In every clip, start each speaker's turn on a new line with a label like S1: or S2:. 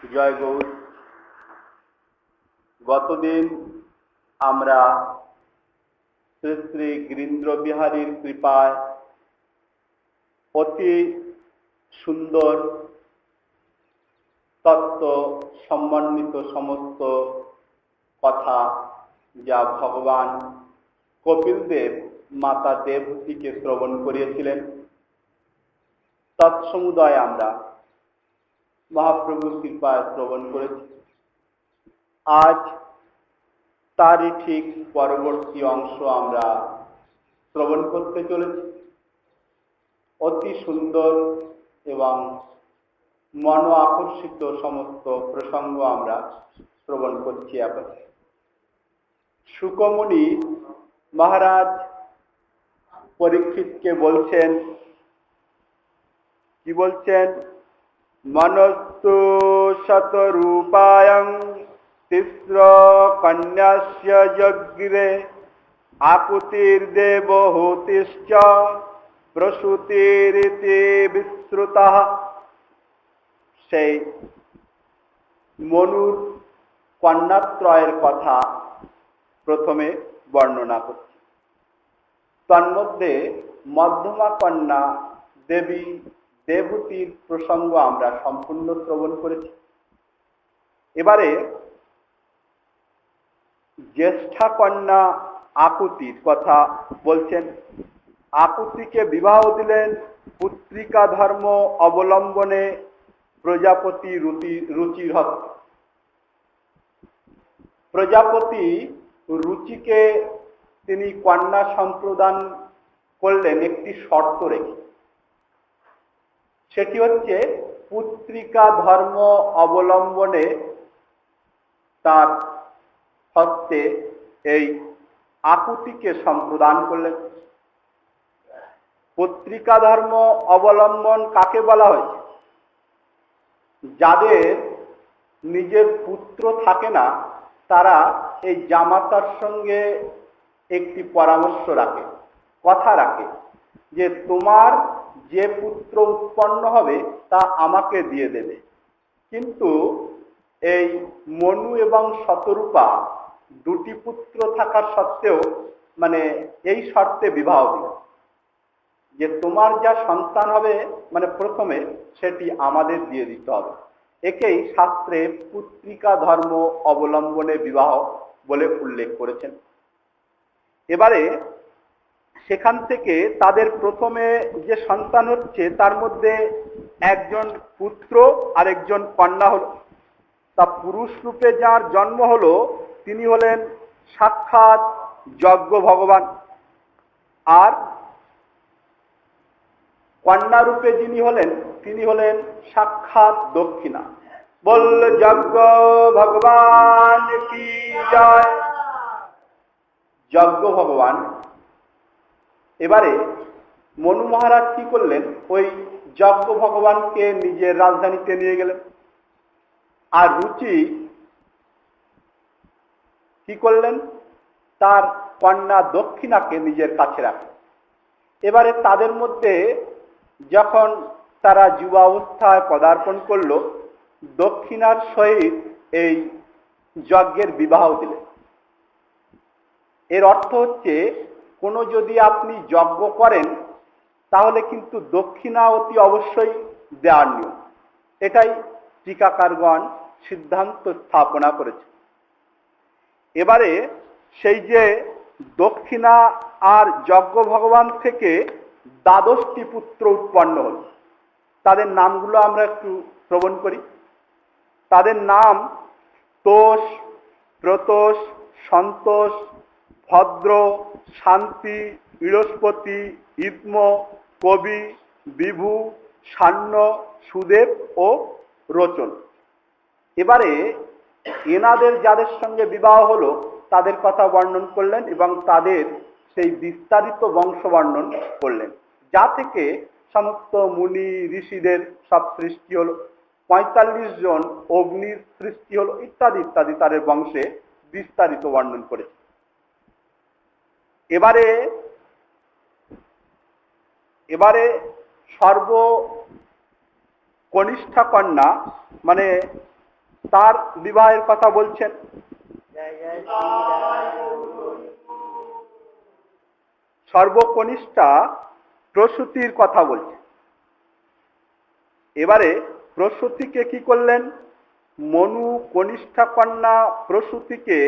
S1: জয় গৌর। গতদিন আমরা শ্রী শ্রী গিরীন্দ্র বিহারীর কৃপায় অতি সুন্দর তত্ত্ব সমন্বিত সমস্ত কথা যা ভগবান কপিলদেব মাতা দেবহূতিকে শ্রবণ করিয়েছিলেন, তৎসমুদয় আমরা মহাপ্রভুর কৃপায় শ্রবণ করেছি। আজ তারই ঠিক পরবর্তী অংশ আমরা শ্রবণ করতে চলেছি। অতি সুন্দর এবং মন আকর্ষিত সমস্ত প্রসঙ্গ আমরা শ্রবণ করছি। এখন শুকমুনি মহারাজ পরীক্ষিতকে বলছেন, কি বলছেন? মনস্তু শতরূপায়ং তিস্র কন্যাস্য যজ্ঞে আকুতির্দেবহূতিশ্চ প্রসূতিরিতি বিশ্রুতঃ। সেই মনুর কন্যাত্রয়ের কথা প্রথমে বর্ণনা করছি। তন্মধ্যে মধ্যমা কন্যা দেবী দেবহূতির প্রসঙ্গ আমরা সম্পূর্ণ শ্রবণ করেছি। এবারে জ্যেষ্ঠা কন্যা আকুতির কথা বলছেন। আকুতিকে বিবাহ দিলেন পুত্রিকা ধর্ম অবলম্বনে প্রজাপতি রুচির হস্তে। প্রজাপতি রুচিকে তিনি কন্যা সম্প্রদান করলেন একটি শর্ত রেখে, সেটি হচ্ছে পুত্রিকা ধর্ম অবলম্বনে তার হস্তে এই আকুতিকে সম্প্রদান করলেন। পুত্রিকা ধর্ম অবলম্বন কাকে বলা হয়েছে? যাদের নিজের পুত্র থাকে না, তারা এই জামাতার সঙ্গে একটি পরামর্শ রাখে, কথা রাখে যে তোমার যে পুত্র উৎপন্ন হবে তা আমাকে দিয়ে দেবে। কিন্তু এই মনু এবং শতরূপা দুটি পুত্র থাকার সত্ত্বেও এই শর্তে বিবাহ দিল যে তোমার যা সন্তান হবে প্রথমে সেটি আমাদের দিয়ে দিতে হবে। একেই শাস্ত্রে পুত্রিকা ধর্ম অবলম্বনে বিবাহ বলে উল্লেখ করেছেন। এবারে সেখান থেকে তাদের প্রথমে যে সন্তান হচ্ছে তার মধ্যে একজন পুত্র আর একজন কন্যা হল। তা পুরুষ রূপে যার জন্ম হলো তিনি হলেন সাক্ষাৎ যজ্ঞ ভগবান, আর কন্যা রূপে যিনি হলেন তিনি হলেন সাক্ষাৎ দক্ষিণা। বল যজ্ঞ ভগবান কি জয়। যজ্ঞ ভগবান। এবারে মনু মহারাজ কি করলেন? ওই যজ্ঞ ভগবানকে নিজের রাজধানীতে নিয়ে গেলেন, আর রুচি কি করলেন? তার কন্যা দক্ষিণাকে নিজের কাছে রাখলেন। এবারে তাদের মধ্যে যখন তারা যুবাবস্থায় পদার্পণ করল, দক্ষিণার সহিত এই যজ্ঞের বিবাহ দিলেন। এর অর্থ হচ্ছে কোনো যদি আপনি যজ্ঞ করেন তাহলে কিন্তু দক্ষিণা অতি অবশ্যই দেওয়ার নিয়ম। এটাই টিকাকারগণ সিদ্ধান্ত স্থাপনা করেছে। এবারে সেই যে দক্ষিণা আর যজ্ঞ ভগবান থেকে দ্বাদশটি পুত্র উৎপন্ন হল, তাদের নামগুলো আমরা একটু শ্রবণ করি। তাদের নাম তোষ, প্রতোষ, সন্তোষ, ভদ্র, শান্তি, বৃহস্পতি, ইদ্ম, কবি, বিভু, সান্য, সুদেব ও রোচন। এবারে এনাদের যাদের সঙ্গে বিবাহ হলো তাদের কথা বর্ণন করলেন এবং তাদের সেই বিস্তারিত বংশ বর্ণন করলেন, যা থেকে সমস্ত মুনি ঋষিদের সব সৃষ্টি হলো। ৪৫ জন অগ্নির সৃষ্টি হলো, ইত্যাদি ইত্যাদি তাদের বংশে বিস্তারিত বর্ণন করেছে। এবারে সর্ব কনিষ্ঠা কন্যা তার বিবাহের কথা বলছেন। সর্বকনিষ্ঠা প্রসূতির কথা বলছে। এবারে প্রসূতিকে কি করলেন? মনু কনিষ্ঠা কন্যা প্রসূতিকে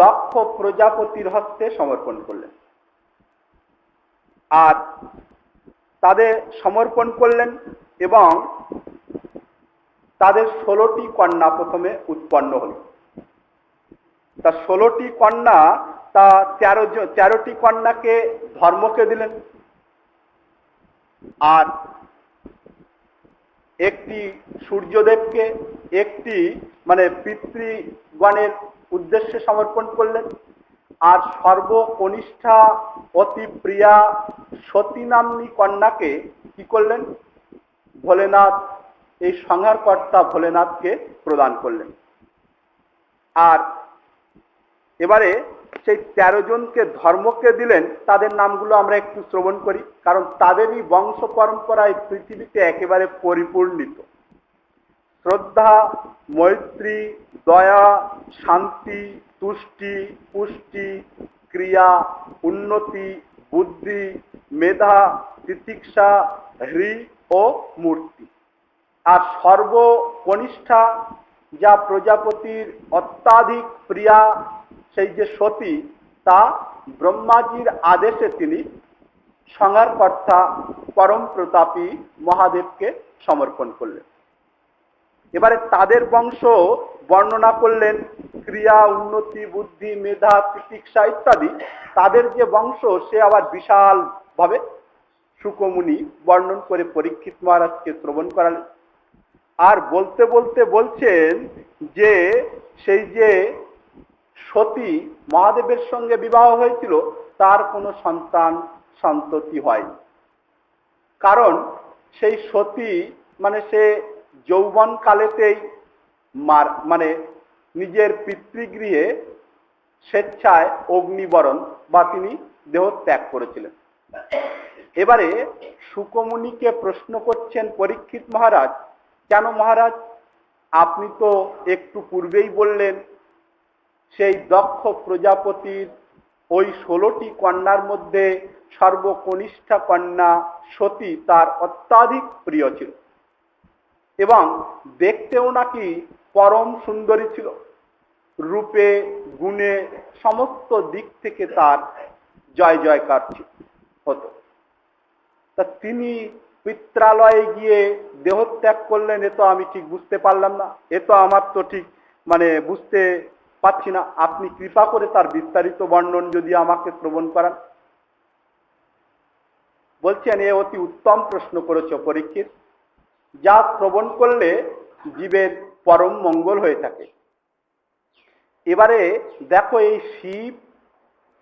S1: দক্ষ প্রজাপতির হস্তে সমর্পণ করলেন। আর তাদের সমর্পণ করলেন এবং তাদের 16টি কন্যা প্রথমে উৎপন্ন হল। তা 16টি কন্যা, তা 13টি কন্যাকে ধর্মকে দিলেন, আর একটি সূর্যদেবকে, একটি পিতৃগণের উদ্দেশ্যে সমর্পণ করলেন। আর সর্বকনিষ্ঠা অতি প্রিয়া সতী নাম্নী কন্যাকে কি করলেন? ভোলেনাথ, এই সংহারকর্তা ভোলেনাথকে প্রদান করলেন। আর এবারে সেই 13 জনকে ধর্মকে দিলেন। তাদের নামগুলো আমরা একটু শ্রবণ করি, কারণ তাদেরই বংশ পরম্পরায় পৃথিবীতে একেবারে পরিপূর্ণিত। শ্রদ্ধা, মৈত্রী, দয়া, শান্তি, তুষ্টি, পুষ্টি, ক্রিয়া, উন্নতি, বুদ্ধি, মেধা, তিতিক্ষা, হ্রি ও মূর্তি। আর সর্বকনিষ্ঠা যা প্রজাপতির অত্যাধিক প্রিয়া, সেই যে সতী, তা ব্রহ্মাজির আদেশে তিনি সংহারকর্তা পরম প্রতাপী মহাদেবকে সমর্পণ করলেন। এবারে তাদের বংশ বর্ণনা করলেন। ক্রিয়া, উন্নতি, বুদ্ধি, মেধা, তিতিক্ষা ইত্যাদি তাদের যে বংশ, সে আবার বিশাল ভাবে শুকমুনি বর্ণন করে পরীক্ষিত মহারাজকে শ্রবণ করালেন। আর বলতে বলতে বলছেন যে সেই যে সতী মহাদেবের সঙ্গে বিবাহ হয়েছিল, তার কোনো সন্তান সন্ততি হয়নি। কারণ সেই সতী সে যৌবন কালেতেই নিজের পিতৃগৃহে স্বেচ্ছায় অগ্নিবরণ বা তিনি দেহত্যাগ করেছিলেন। এবারে শুকমুনিকে প্রশ্ন করছেন পরীক্ষিত মহারাজ, কেন মহারাজ, আপনি তো একটু পূর্বেই বললেন সেই দক্ষ প্রজাপতির ওই 16টি কন্যার মধ্যে সর্বকনিষ্ঠা কন্যা সতী তার অত্যাধিক প্রিয় ছিল এবং দেখতেও নাকি পরম সুন্দরী ছিল, রূপে গুণে সমস্ত দিক থেকে তার জয় জয়কার হতো। তা তিনি পিত্রালয়ে গিয়ে দেহত্যাগ করলেন, এ তো আমি ঠিক বুঝতে পারলাম না, এ তো আমার তো ঠিক বুঝতে পাচ্ছি না। আপনি কৃপা করে তার বিস্তারিত বর্ণন যদি আমাকে শ্রবণ করান। বলছেন, এ অতি উত্তম প্রশ্ন করেছ পরীক্ষিত, যা শ্রবণ করলে জীবের পরম মঙ্গল হয়ে থাকে। এবারে দেখো, এই শিব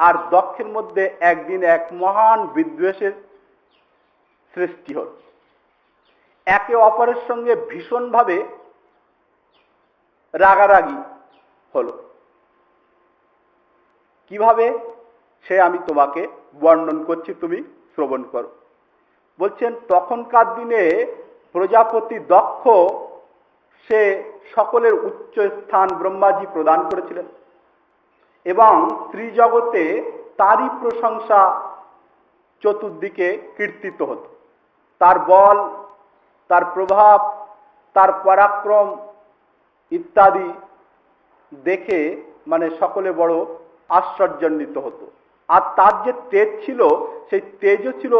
S1: আর দক্ষের মধ্যে একদিন এক মহান বিদ্বেষের সৃষ্টি হল। একে অপরের সঙ্গে ভীষণভাবে রাগারাগি হলো। কিভাবে, সে আমি তোমাকে বর্ণন করছি, তুমি শ্রবণ করো। বলছেন, তখনকার দিনে প্রজাপতি দক্ষ সে সকলের উচ্চ স্থান ব্রহ্মাজি প্রদান করেছিলেন এবং ত্রিজগতে তারই প্রশংসা চতুর্দিকে কীর্তিত হতো। তার বল, তার প্রভাব, তার পরাক্রম ইত্যাদি দেখে সকলে বড় আশ্চর্যান্বিত হতো। আর তার যে তেজ ছিল, সেই তেজও ছিল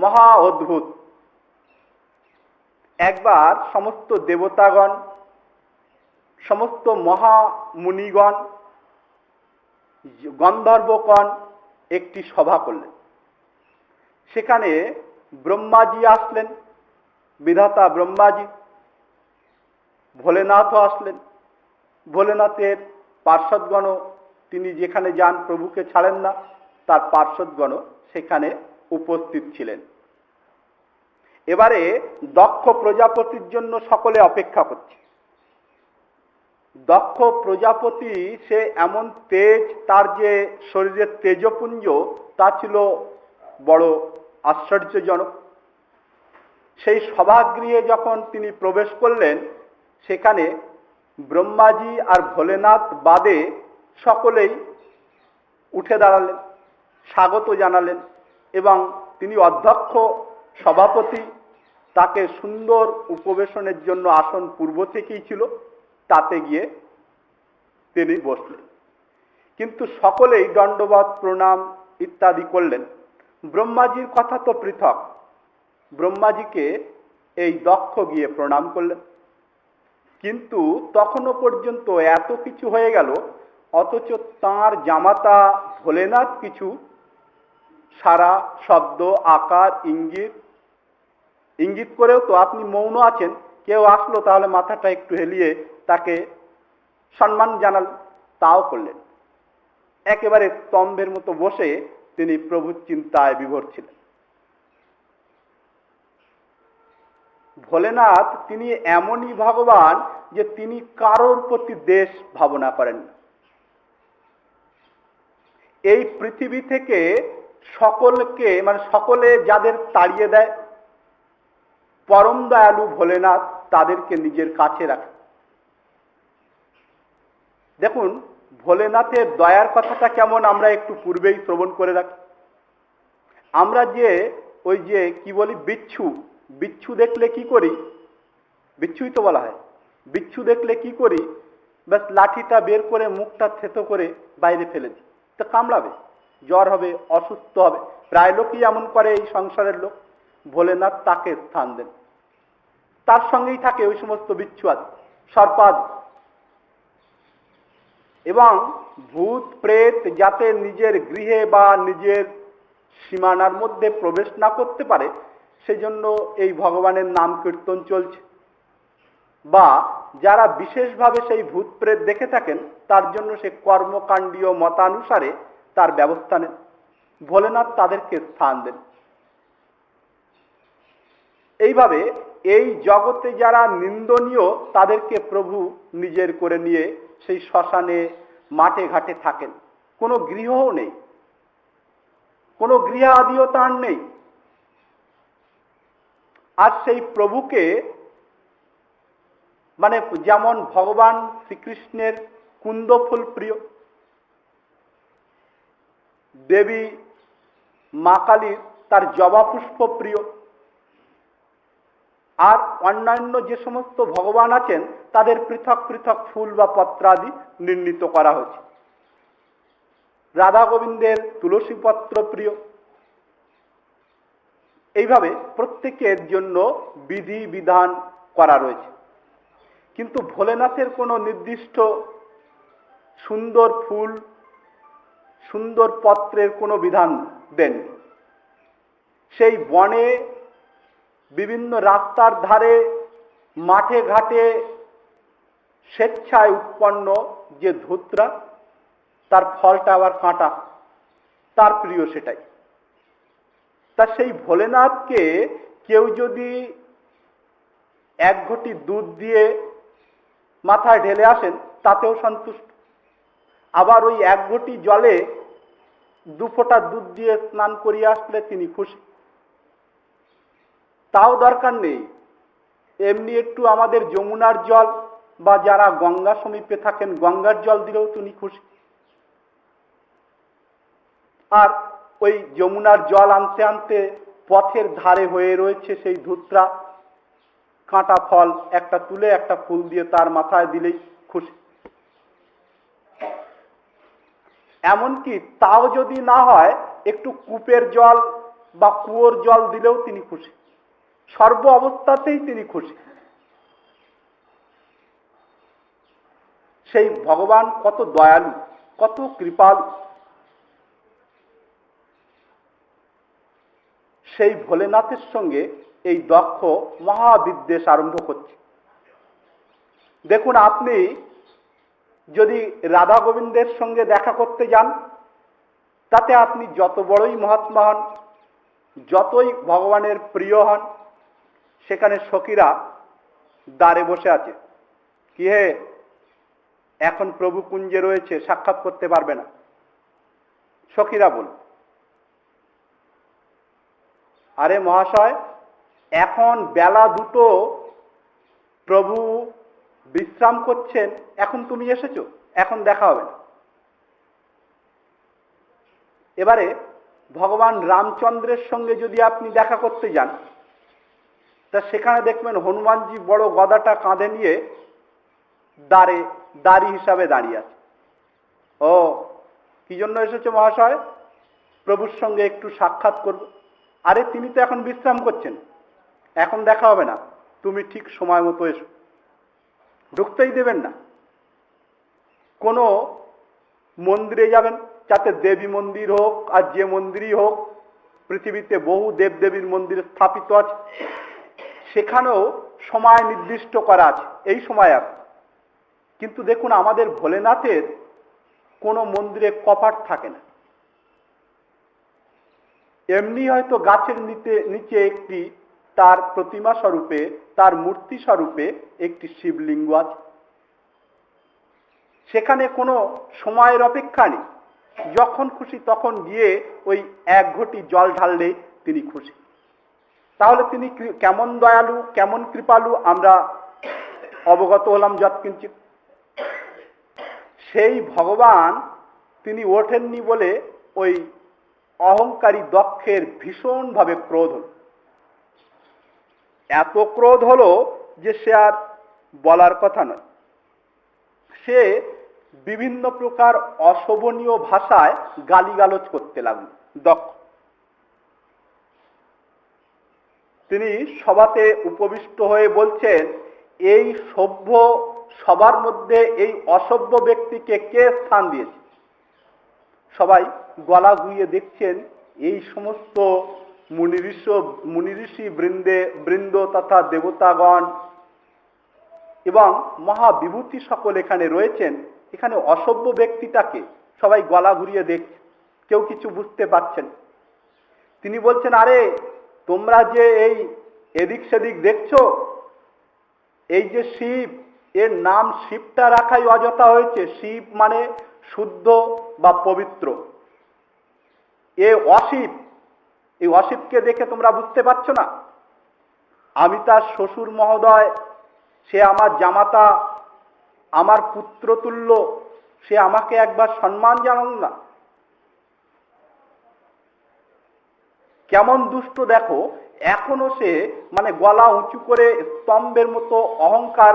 S1: মহা অদ্ভুত। একবার সমস্ত দেবতাগণ, সমস্ত মহামুনিগণ, গন্ধর্বগণ একটি সভা করলেন। সেখানে ব্রহ্মাজি আসলেন, বিধাতা ব্রহ্মাজি, ভোলেনাথও আসলেন। ভোলেনাথের পার্ষদগণও, তিনি যেখানে যান প্রভুকে ছাড়েন না, তার পার্ষদগণও সেখানে উপস্থিত ছিলেন। এবারে দক্ষ প্রজাপতির জন্য সকলে অপেক্ষা করছে। দক্ষ প্রজাপতি সে এমন তেজ, তার যে শরীরের তেজপুঞ্জ, তা ছিল বড় আশ্চর্যজনক। সেই সভাগৃহে যখন তিনি প্রবেশ করলেন, সেখানে ব্রহ্মাজি আর ভোলেনাথ বাদে সকলেই উঠে দাঁড়ালেন, স্বাগত জানালেন এবং তিনি অধ্যক্ষ সভাপতি, তাকে সুন্দর উপবেশনের জন্য আসন পূর্ব থেকেই ছিল, তাতে গিয়ে তিনি বসলেন। কিন্তু সকলেই দণ্ডবত প্রণাম ইত্যাদি করলেন। ব্রহ্মাজির কথা তো পৃথক, ব্রহ্মাজিকে এই দক্ষ গিয়ে প্রণাম করলেন। কিন্তু তখনও পর্যন্ত এত কিছু হয়ে গেল, অথচ তাঁর জামাতা ভোলেনাথ কিছু সারা শব্দ আকার ইঙ্গিত করেও তো, আপনি মৌন আছেন, কেউ আসলো তাহলে মাথাটা একটু হেলিয়ে তাকে সম্মান জানাল, তাও করলেন। একেবারে স্তম্ভের মতো বসে তিনি প্রভুর চিন্তায় বিভোর ছিলেন। ভোলেনাথ তিনি এমনই ভগবান যে তিনি কারোর প্রতি দেশ ভাবনা করেন না। এই পৃথিবী থেকে সকলকে, মানে সকলে যাদের তাড়িয়ে দেয়, পরম দয়ালু ভোলেনাথ তাদেরকে নিজের কাছে রাখে। দেখুন ভোলেনাথের দয়ার কথাটা কেমন আমরা একটু পূর্বেই শ্রবণ করে রাখি। আমরা যে ওই যে কি বলি বিচ্ছু দেখলে কি করি, বিচ্ছুই তো বলা হয়, বিচ্ছু দেখলে কি করি, ব্যাস লাঠিটা বের করে মুখটা থেতো করে বাইরে ফেলে দিই, তো কামড়াবে, জ্বর হবে, অসুস্থ হবে, প্রায় লোকই এমন করে এই সংসারের লোক। ভোলেনাথ তাকে স্থান দেন, তার সঙ্গেই থাকে ওই সমস্ত বিচ্ছু আদি, সর্পাদি, এবং ভূত প্রেত যাতে নিজের গৃহে বা নিজের সীমানার মধ্যে প্রবেশ না করতে পারে, সেজন্য এই ভগবানের নাম কীর্তন চলছে। বা যারা বিশেষভাবে সেই ভূত প্রেত দেখে থাকেন, তার জন্য সে কর্মকাণ্ডীয় মতানুসারে তার ব্যবস্থা নেন। ভোলেনাথ তাদেরকে স্থান দেন। এইভাবে এই জগতে যারা নিন্দনীয়, তাদেরকে প্রভু নিজের করে নিয়ে সেই শ্মশানে মাঠে ঘাটে থাকেন। কোনো গৃহও নেই, কোনো গৃহ আদিও তার নেই। আর সেই প্রভুকে, মানে যেমন ভগবান শ্রীকৃষ্ণের কুন্দ ফুল প্রিয়, দেবী মা কালীর তার জবা পুষ্প প্রিয়, আর অন্যান্য যে সমস্ত ভগবান আছেন তাদের পৃথক পৃথক ফুল বা পত্রাদি নির্ণীত করা হয়েছে। রাধা গোবিন্দের তুলসী পত্র প্রিয়। এইভাবে প্রত্যেকের জন্য বিধি বিধান করা রয়েছে। কিন্তু ভোলেনাথের কোনো নির্দিষ্ট সুন্দর ফুল, সুন্দর পত্রের কোনো বিধান দেন। সেই বনে, বিভিন্ন রাস্তার ধারে, মাঠে ঘাটে স্বেচ্ছায় উৎপন্ন যে ধুতরা, তার ফলটা আবার কাঁটা, তার প্রিয় সেটাই। তা সেই ভোলেনাথকে কেউ যদি এক ঘটি দুধ দিয়ে মাথায় ঢেলে আসেন, তাতেও সন্তুষ্ট। আবার ওই এক ঘটি জলে দু ফোঁটা দুধ দিয়ে স্নান করিয়ে আসলে তিনি খুশি। তাও দরকার নেই, এমনি একটু আমাদের যমুনার জল বা যারা গঙ্গা সমীপে থাকেন গঙ্গার জল দিলেও তিনি খুশি। আর ওই যমুনার জল আনতে আনতে পথের ধারে হয়ে রয়েছে সেই ধুতরা, কাঁটা ফল একটা তুলে একটা ফুল দিয়ে তার মাথায় দিলেই খুশি। এমনকি তাও যদি না হয়, একটু কূপের জল বা কুয়োর জল দিলেও তিনি খুশি। সর্ব অবস্থাতেই তিনি খুশি। সেই ভগবান কত দয়ালু, কত কৃপালু। সেই ভোলেনাথের সঙ্গে এই দক্ষ মহাবিদ্বেষ আরম্ভ করছে। দেখুন, আপনি যদি রাধা গোবিন্দের সঙ্গে দেখা করতে যান, তাতে আপনি যত বড়ই মহাত্মা হন, যতই ভগবানের প্রিয় হন, সেখানে সখীরা দ্বারে বসে আছে, কি হে, এখন প্রভু কুঞ্জে রয়েছে, সাক্ষাৎ করতে পারবে না। সখীরা বল, আরে মহাশয়, এখন বেলা দুটো, প্রভু বিশ্রাম করছেন, এখন তুমি এসেছো, এখন দেখা হবে না। এবারে ভগবান রামচন্দ্রের সঙ্গে যদি আপনি দেখা করতে যান, তা সেখানে দেখবেন হনুমানজি বড় গদাটা কাঁধে নিয়ে দাঁড়ি হিসাবে দাঁড়িয়ে আছে। ও, কি জন্য এসেছো মহাশয়? প্রভুর সঙ্গে একটু সাক্ষাৎ করব। আরে তিনি তো এখন বিশ্রাম করছেন, এখন দেখা হবে না, তুমি ঠিক সময় মতো এসো। ঢুকতেই দেবেন না। কোনো মন্দিরে যাবেন, যাতে দেবী মন্দির হোক আর যে মন্দিরই হোক, পৃথিবীতে বহু দেবদেবীর মন্দির স্থাপিত আছে, সেখানেও সময় নির্দিষ্ট করা আছে, এই সময় আছে। কিন্তু দেখুন, আমাদের ভোলেনাথের কোনো মন্দিরে কপাট থাকে না। এমনি হয়তো গাছের নিচে একটি তার প্রতিমা স্বরূপে, তার মূর্তি স্বরূপে একটি শিবলিঙ্গ আছে। সেখানে কোনো সময়ের অপেক্ষা নেই, যখন খুশি তখন গিয়ে ওই এক ঘটি জল ঢাললে তিনি খুশি। তাহলে তিনি কেমন দয়ালু, কেমন কৃপালু আমরা অবগত হলাম যৎকিঞ্চিৎ। সেই ভগবান তিনি ওঠেননি বলে ওই অহংকারী দক্ষের ভীষণভাবে ক্রোধ হল। এত ক্রোধ হলো যে সে আর বলার কথা নয়। সে বিভিন্ন প্রকার অশোভনীয় ভাষায় গালিগালাজ করতে লাগল দক্ষ। তিনি সভাতে উপবিষ্ট হয়ে বলছেন, এই সভ্য সবার মধ্যে এই অসভ্য ব্যক্তিকে কে স্থান দিয়েছে? সবাই গলা ঘুরিয়ে দেখছেন এই সমস্ত মুনিঋষি বৃন্দ তথা দেবতাগণ এবং মহাবিভূতি সকল এখানে রয়েছেন, এখানে অসভ্য ব্যক্তিটাকে সবাই গলা ঘুরিয়ে দেখছে, কেউ কিছু বুঝতে পারছেন। তিনি বলছেন, আরে তোমরা যে এই এদিক সেদিক দেখছো, এই যে শিব, এর নাম শিবটা রাখাই অযথা হয়েছে। শিব মানে শুদ্ধ বা পবিত্র। এ অশিব, এই অশিবকে দেখে তোমরা বুঝতে পারছো না? আমি তার শ্বশুর মহোদয়, সে আমার জামাতা, আমার পুত্রতুল্য, সে আমাকে একবার সম্মান জানাল না? কেমন দুষ্ট দেখো, এখনো সে মানে গলা উঁচু করে স্তম্ভের মতো অহংকার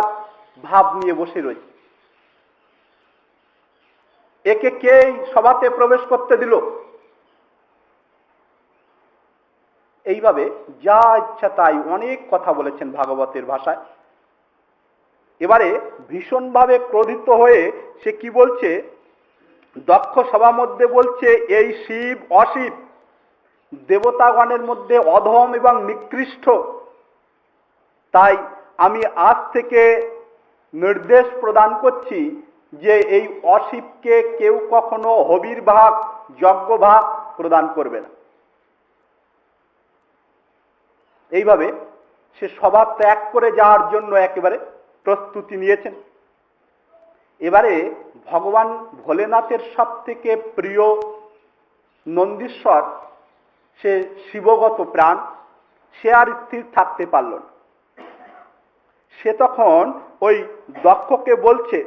S1: ভাব নিয়ে বসে রয়েছে। একে কে সভাতে প্রবেশ করতে দিল? এইভাবে যা ইচ্ছা তাই অনেক কথা বলেছেন ভাগবতের ভাষায়। এবারে ভীষণভাবে ক্রোধিত হয়ে সে কি বলছে, দক্ষ সভা মধ্যে বলছে, এই শিব অশিব, দেবতাগণের মধ্যে অধম এবং নিকৃষ্ট। তাই আমি আজ থেকে নির্দেশ প্রদান করছি যে এই অশিবকে কেউ কখনো হবির ভাগ, যজ্ঞ ভাগ প্রদান করবে না। এইভাবে সে সভা ত্যাগ করে যাওয়ার জন্য একেবারে প্রস্তুতি নিয়েছেন। এবারে ভগবান ভোলেনাথের সব থেকে প্রিয় নন্দীশ্বর, সে শিবগত প্রাণ, সে আর স্থির থাকতে পারল না। সে তখন ওই দক্ষকে বলছে,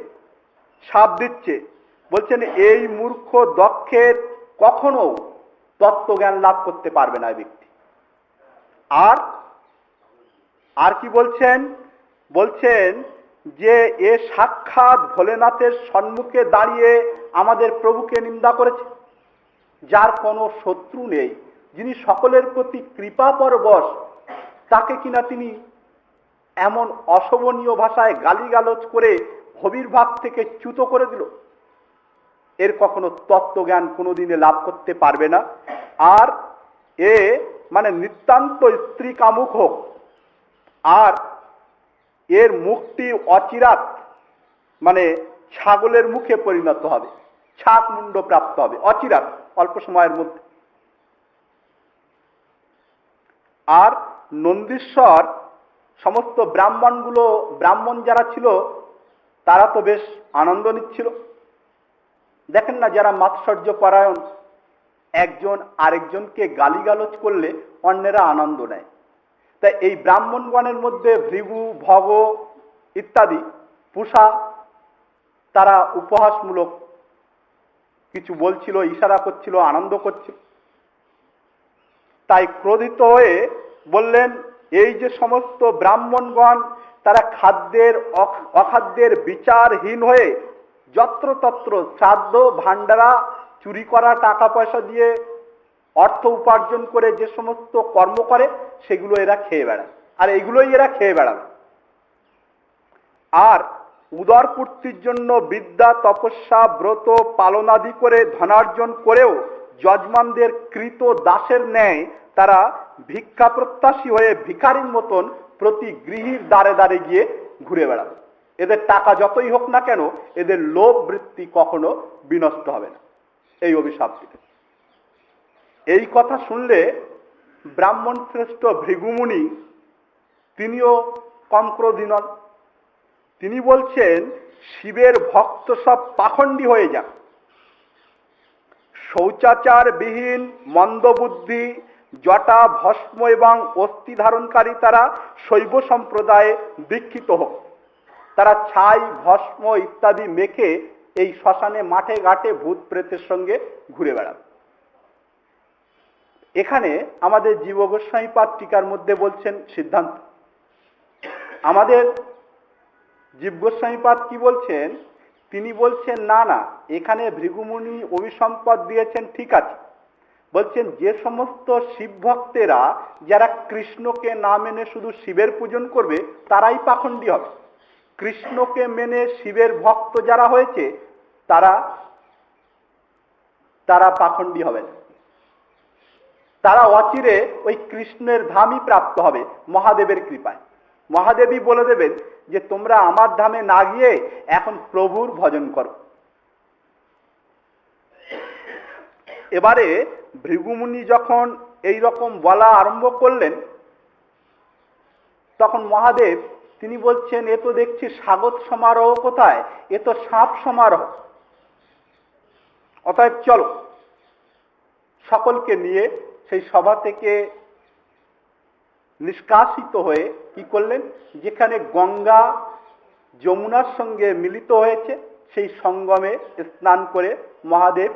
S1: শাপ দিচ্ছে, বলছেন এই মূর্খ দক্ষের কখনো তত্ত্বজ্ঞান লাভ করতে পারবে না ব্যক্তি। আর কি বলছেন? বলছেন যে এ সাক্ষাৎ ভোলেনাথের সম্মুখে দাঁড়িয়ে আমাদের প্রভুকে নিন্দা করেছে, যার কোনো শত্রু নেই, যিনি সকলের প্রতি কৃপা পরবশ, তাকে কিনা তিনি এমন অশোভনীয় ভাষায় গালিগালাজ করে হবির ভাগ থেকে চ্যুত করে দিল। এর কখনো তত্ত্বজ্ঞান কোনোদিনে লাভ করতে পারবে না। আর এ মানে নিতান্ত স্ত্রী কামুক হোক, আর এর মুখটি অচিরাত মানে ছাগলের মুখে পরিণত হবে, ছাক মুন্ড প্রাপ্ত হবে অচিরাত, অল্প সময়ের মধ্যে। আর নন্দীশ্বর সমস্ত ব্রাহ্মণ যারা ছিল তারা তো বেশ আনন্দ নিচ্ছিল। দেখেন না, যারা মাৎসর্য পরায়ণ, একজন আরেকজনকে গালিগালাজ করলে অন্যেরা আনন্দ নেয়। তাই এই ব্রাহ্মণগণের মধ্যে ভৃগু, ভগ ইত্যাদি পুষা তারা উপহাসমূলক কিছু বলছিল, ইশারা করছিল, আনন্দ করছিল। তাই ক্রোধিত হয়ে বললেন, এই যে সমস্ত ব্রাহ্মণগণ তারা খাদ্যের অখাদ্যের বিচারহীন হয়ে যত্রতত্র শ্রাদ্ধ ভাণ্ডারা চুরি করা টাকা পয়সা দিয়ে অর্থ উপার্জন করে যে সমস্ত কর্ম করে সেগুলো এরা খেয়ে বেড়ায়, আর এগুলোই এরা খেয়ে বেড়াবে। আর উদরপূর্তির জন্য বিদ্যা তপস্যা ব্রত পালনাদি করে ধনার্জন করেও যজমানদের কৃত দাসের ন্যায় তারা ভিক্ষা প্রত্যাশী হয়ে ভিখারির মতন প্রতি গৃহীর দ্বারে দ্বারে গিয়ে ঘুরে বেড়াবে। এদের টাকা যতই হোক না কেন, এদের লোভ বৃত্তি কখনো বিনষ্ট হবে না, এই অভিশাপ দিতে। এই কথা শুনলে ব্রাহ্মণ শ্রেষ্ঠ ভৃগুমুনি তিনিও কম ক্রোধী নন। তিনি বলছেন, শিবের ভক্ত সব পাখণ্ডী হয়ে যাক, শৌচাচার বিহীন মন্দবুদ্ধি জটা ভস্ম এবং অস্থি ধারণকারী তারা শৈব সম্প্রদায়ে দীক্ষিত হোক। তারা ছাই ভস্ম ইত্যাদি মেখে এই শ্মশানে মাঠে ঘাটে ভূত প্রেতের সঙ্গে ঘুরে বেড়াবে। এখানে আমাদের জীব গোস্বামীপাদ টিকার মধ্যে বলছেন সিদ্ধান্ত। আমাদের জীব গোস্বামীপাদ কি বলছেন? তিনি বলছেন, না না, এখানে ভৃগুমুনি অভিসম্পদ দিয়েছেন ঠিক আছে, বলছেন যে সমস্ত শিব ভক্তেরা যারা কৃষ্ণকে না মেনে শুধু শিবের পূজন করবে তারাই পাখণ্ডী হবে। কৃষ্ণকে মেনে শিবের ভক্ত যারা হয়েছে তারা তারা পাখণ্ডী হবে না, তারা অচিরে ওই কৃষ্ণের ধামই প্রাপ্ত হবে মহাদেবের কৃপায়। মহাদেবী বলে দেবেন যে তোমরা আমার ধামে না গিয়ে এখন প্রভুর ভজন করো। এবারে ভৃগুমুনি যখন এই রকম বলা আরম্ভ করলেন, তখন মহাদেব তিনি বলছেন, এ তো দেখছি স্বাগত সমারোহ কোথায়, এ তো সাপ সমারোহ। অতএব চলো, সকলকে নিয়ে সেই সভা থেকে নিষ্কাশিত হয়ে কি করলেন, যেখানে গঙ্গা যমুনার সঙ্গে মিলিত হয়েছে সেই সঙ্গমে স্নান করে মহাদেব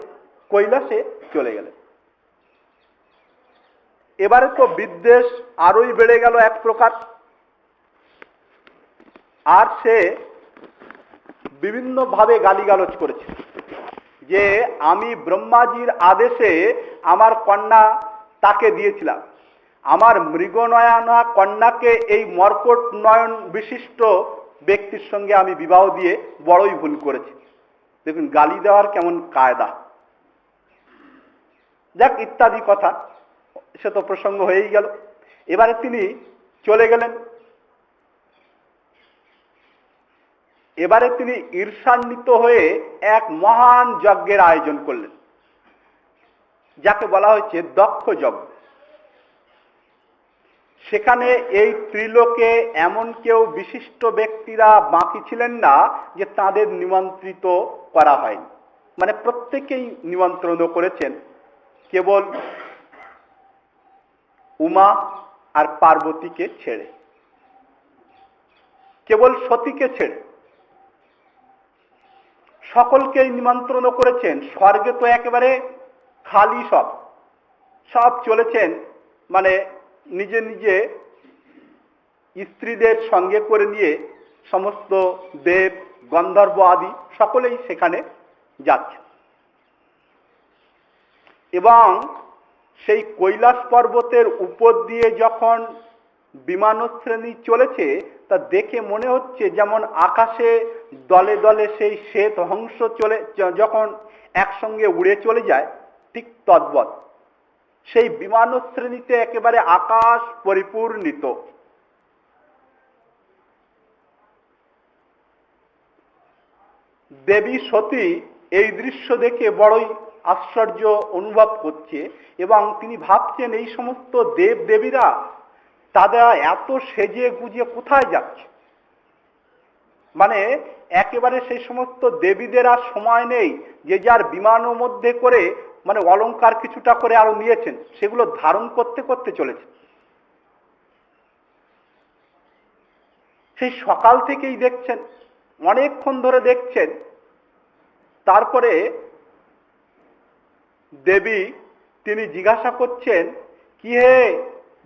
S1: কৈলাসে চলে গেলেন। এবারে তো বিদ্বেষ আরোই বেড়ে গেল এক প্রকার। আর সে বিভিন্নভাবে গালিগালাজ করেছে যে আমি ব্রহ্মাজির আদেশে আমার কন্যা তাকে দিয়েছিলাম, আমার মৃগনয়না কন্যাকে এই মর্কট নয়ন বিশিষ্ট ব্যক্তির সঙ্গে আমি বিবাহ দিয়ে বড়ই ভুল করেছি। দেখুন গালি দেওয়ার কেমন কায়দা। যাক, ইত্যাদি কথা, সে তো প্রসঙ্গ হয়েই গেল। এবারে তিনি চলে গেলেন। এবারে তিনি ঈর্ষান্বিত হয়ে এক মহান যজ্ঞের আয়োজন করলেন, যাকে বলা হয়েছে দক্ষ যজ্ঞ। সেখানে এই ত্রিলোকে এমন কেউ বিশিষ্ট ব্যক্তিরা বাকি ছিলেন না যে তাদের নিমন্ত্রিত করা হয়নি। মানে প্রত্যেকেই নিমন্ত্রণ করেছেন, কেবল উমা আর পার্বতীকে ছেড়ে, কেবল সতীকে ছেড়ে সকলকেই নিমন্ত্রণ করেছেন। স্বর্গে তো একেবারে খালি, সব সব চলেছেন, মানে নিজে নিজে স্ত্রীদের সঙ্গে করে নিয়ে সমস্ত দেব গন্ধর্ব আদি সকলেই সেখানে যাচ্ছে। এবং সেই কৈলাস পর্বতের উপর দিয়ে যখন বিমানশ্রেণী চলেছে তা দেখে মনে হচ্ছে যেমন আকাশে দলে দলে সেই শ্বেত হংস যখন একসঙ্গে উড়ে চলে যায়, ঠিক তদ্বৎ সেই বিমানশ্রেণীতে একেবারে আকাশ পরিপূর্ণিত। দেবী সতী এই দৃশ্য দেখে বড়ই আশ্চর্য অনুভব করছে এবং তিনি ভাবছেন এই সমস্ত দেব দেবীরা তারা এত সেজে গুজে কোথায় যাচ্ছে। মানে একেবারে সেই সমস্ত দেবীদের আর সময় নেই, যে যার বিমানের মধ্যে করে মানে অলংকার কিছুটা করে আরো নিয়েছেন, সেগুলো ধারণ করতে করতে চলেছে। সেই সকাল থেকেই দেখছেন অনেকক্ষণ ধরে দেখছেন। তারপরে দেবী তিনি জিজ্ঞাসা করছেন, কি হে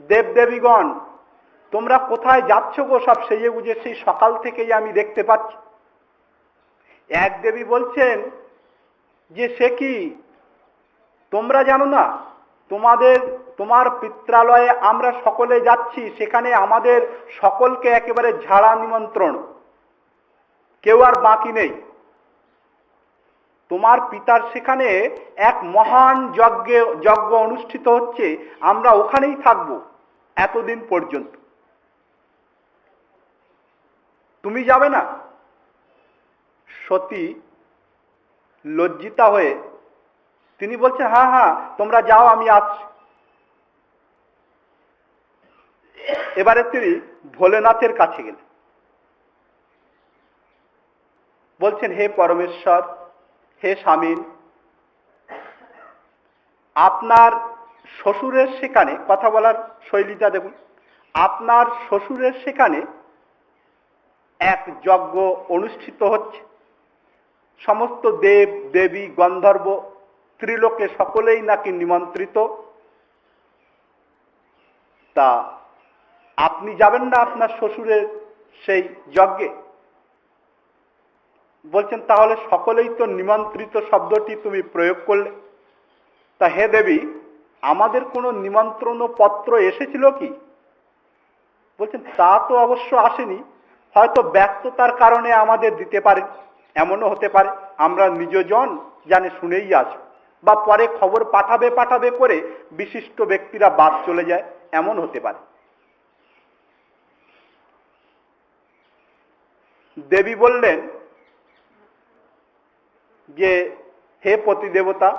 S1: দেবদেবীগণ, তোমরা কোথায় যাচ্ছ গো সব সেজে গুজে? সেই সকাল থেকেই আমি দেখতে পাচ্ছি। এক দেবী বলছেন যে সে কি, তোমরা জানো না, তোমার পিত্রালয়ে আমরা সকলে যাচ্ছি, সেখানে আমাদের সকলকে একেবারে ঝাড়া নিমন্ত্রণ, কেউ আর বাকি নেই। তোমার পিতার সেখানে এক মহান যজ্ঞ অনুষ্ঠিত হচ্ছে, আমরা ওখানেই থাকবো এতদিন পর্যন্ত। তুমি যাবে না? সতী লজ্জিতা হয়ে তিনি বলছেন, হ্যাঁ হ্যাঁ তোমরা যাও, আমি আসছি। এবারে তিনি ভোলেনাথের কাছে গেলেন, বলছেন, হে পরমেশ্বর, হে স্বামী, আপনার শ্বশুরের সেখানে, কথা বলার শৈলীটা দেখুন, আপনার শ্বশুরের সেখানে এক যজ্ঞ অনুষ্ঠিত হচ্ছে, সমস্ত দেব দেবী গন্ধর্ব ত্রিলোকে সকলেই নাকি নিমন্ত্রিত, তা আপনি যাবেন না আপনার শ্বশুরের সেই যজ্ঞে? বলছেন, তাহলে সকলেই তো নিমন্ত্রিত শব্দটি তুমি প্রয়োগ করলে, তা হে দেবী আমাদের কোনো নিমন্ত্রণ পত্র এসেছিল কি? বলছেন, তা তো অবশ্য আসেনি, হয়তো ব্যস্ততার কারণে আমাদের দিতে পারে, এমনও হতে পারে আমরা নিজজন জানে শুনেই আছি, বা পরে খবর পাঠাবে করে বিশিষ্ট ব্যক্তিরা বাদ চলে যায়, এমন হতে পারে। দেবী বললেন যে হে পতিদেবতা,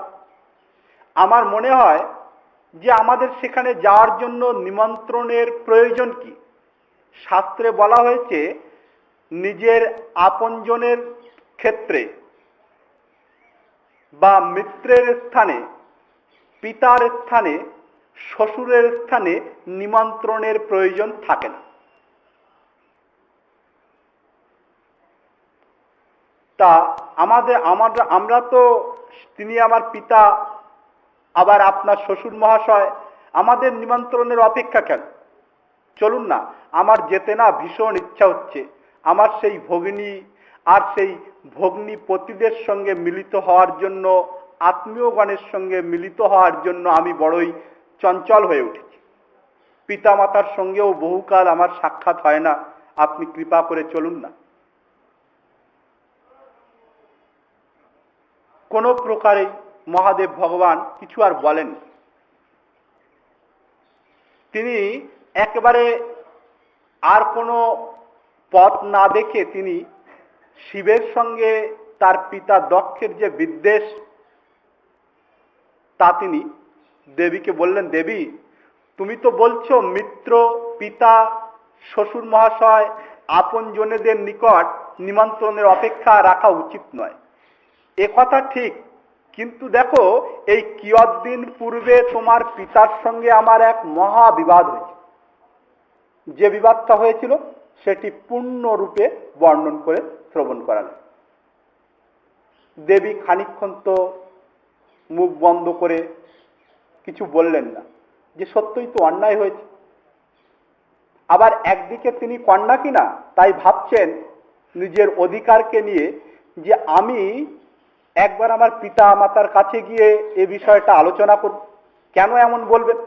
S1: আমার মনে হয় যে আমাদের সেখানে যাওয়ার জন্য নিমন্ত্রণের প্রয়োজন কি? শাস্ত্রে বলা হয়েছে নিজের আপনজনের ক্ষেত্রে বা মিত্রের স্থানে, পিতার স্থানে, শ্বশুরের স্থানে নিমন্ত্রণের প্রয়োজন থাকে না। তা আমরা তো, তিনি আমার পিতা, আবার আপনার শ্বশুর মহাশয়, আমাদের নিমন্ত্রণের অপেক্ষা কেন? চলুন না, আমার যেতে না ভীষণ ইচ্ছা হচ্ছে। আমার সেই ভগিনী আর সেই ভগ্নী পতিদের সঙ্গে মিলিত হওয়ার জন্য, আত্মীয়গণের সঙ্গে মিলিত হওয়ার জন্য আমি বড়ই চঞ্চল হয়ে উঠেছি। পিতামাতার সঙ্গেও বহুকাল আমার সাক্ষাৎ হয় না, আপনি কৃপা করে চলুন না। কোন প্রকারে মহাদেব ভগবান কিছু আর বলেন। তিনি একেবারে আর কোনো পথ না দেখে তিনি শিবের সঙ্গে তার পিতা দক্ষের যে বিদ্বেষ, তা তিনি দেবীকে বললেন, দেবী তুমি তো বলছো মিত্র, পিতা, শ্বশুর মহাশয়, আপন জনেদের নিকট নিমন্ত্রণের অপেক্ষা রাখা উচিত নয়। এ কথা ঠিক, কিন্তু দেখো এই কিয়ৎদিন পূর্বে তোমার পিতার সঙ্গে আমার এক মহা বিবাদ হয়েছে। যে বিবাদটা হয়েছিল সেটি পূর্ণরূপে বর্ণন করে শ্রবণ করালেন। দেবী খানিকক্ষণ তো মুখ বন্ধ করে কিছু বললেন না, যে সত্যই তো অন্যায় হয়েছে। আবার একদিকে তিনি কন্যা কিনা তাই ভাবছেন নিজের অধিকারকে নিয়ে, যে আমি একবার আমার পিতা মাতার কাছে গিয়ে এ বিষয়টা আলোচনা করব, কেন এমন বলবেন।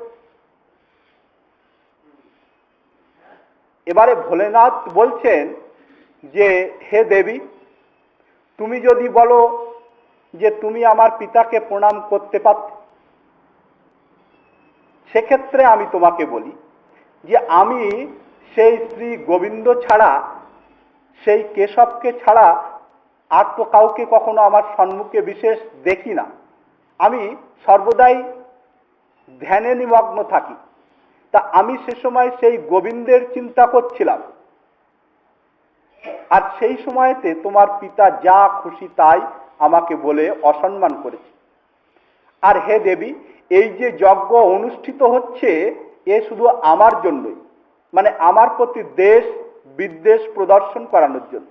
S1: এবারে ভোলেনাথ বলছেন যে হে দেবী, তুমি যদি বলো যে তুমি আমার পিতাকে প্রণাম করতে পারতে, সেক্ষেত্রে আমি তোমাকে বলি যে আমি সেই শ্রী গোবিন্দ ছাড়া, সেই কেশবকে ছাড়া আর তো কাউকে কখনো আমার সম্মুখে বিশেষ দেখি না। আমি সর্বদাই ধ্যানে নিমগ্ন থাকি। তা আমি সে সময় সেই গোবিন্দের চিন্তা করছিলাম, আর সেই সময়তে তোমার পিতা যা খুশি তাই আমাকে বলে অসম্মান করেছে। আর হে দেবী, এই যে যজ্ঞ অনুষ্ঠিত হচ্ছে এ শুধু আমার জন্যই, মানে আমার প্রতি দেশ বিদ্বেষ প্রদর্শন করানোর জন্য।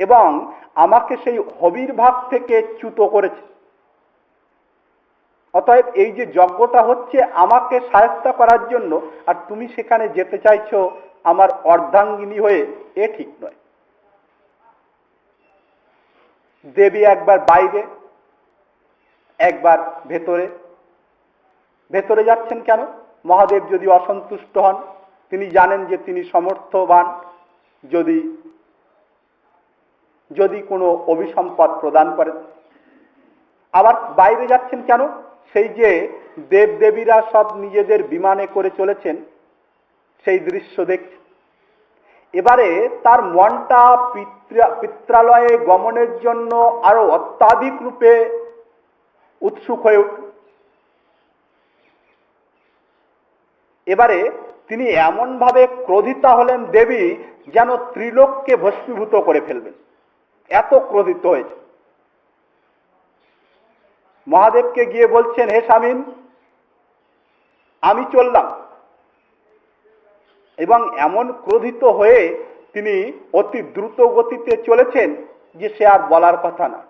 S1: এবং আমাকে সেই আবির্ভাব থেকে চ্যুত করেছে। অতএব এই যে যজ্ঞটা হচ্ছে আমাকে সাহায্য করার জন্য, আর তুমি সেখানে যেতে চাইছো আমার অর্ধাঙ্গিনী হয়ে, এ ঠিক নয়। দেবী একবার বাইরে, একবার ভেতরে। ভেতরে যাচ্ছেন কেন? মহাদেব যদি অসন্তুষ্ট হন, তিনি জানেন যে তিনি সমর্থবান, যদি কোনো অভিসম্পদ প্রদান করেন। আবার বাইরে যাচ্ছেন কেন? সেই যে দেবদেবীরা সব নিজেদের বিমানে করে চলেছেন, সেই দৃশ্য দেখছেন। এবারে তার মনটা পিত্রালয়ে গমনের জন্য আরো অত্যাধিক রূপে উৎসুক হয়ে উঠল। এবারে তিনি এমন ভাবে ক্রোধিতা হলেন দেবী, যেন ত্রিলোককে ভস্মীভূত করে ফেলবেন, এত ক্রোধিত হয়েছে। মহাদেবকে গিয়ে বলছেন, হে স্বামীন, আমি চললাম। এবং এমন ক্রোধিত হয়ে তিনি অতি দ্রুত গতিতে চলেছেন যে সে আর বলার কথা না।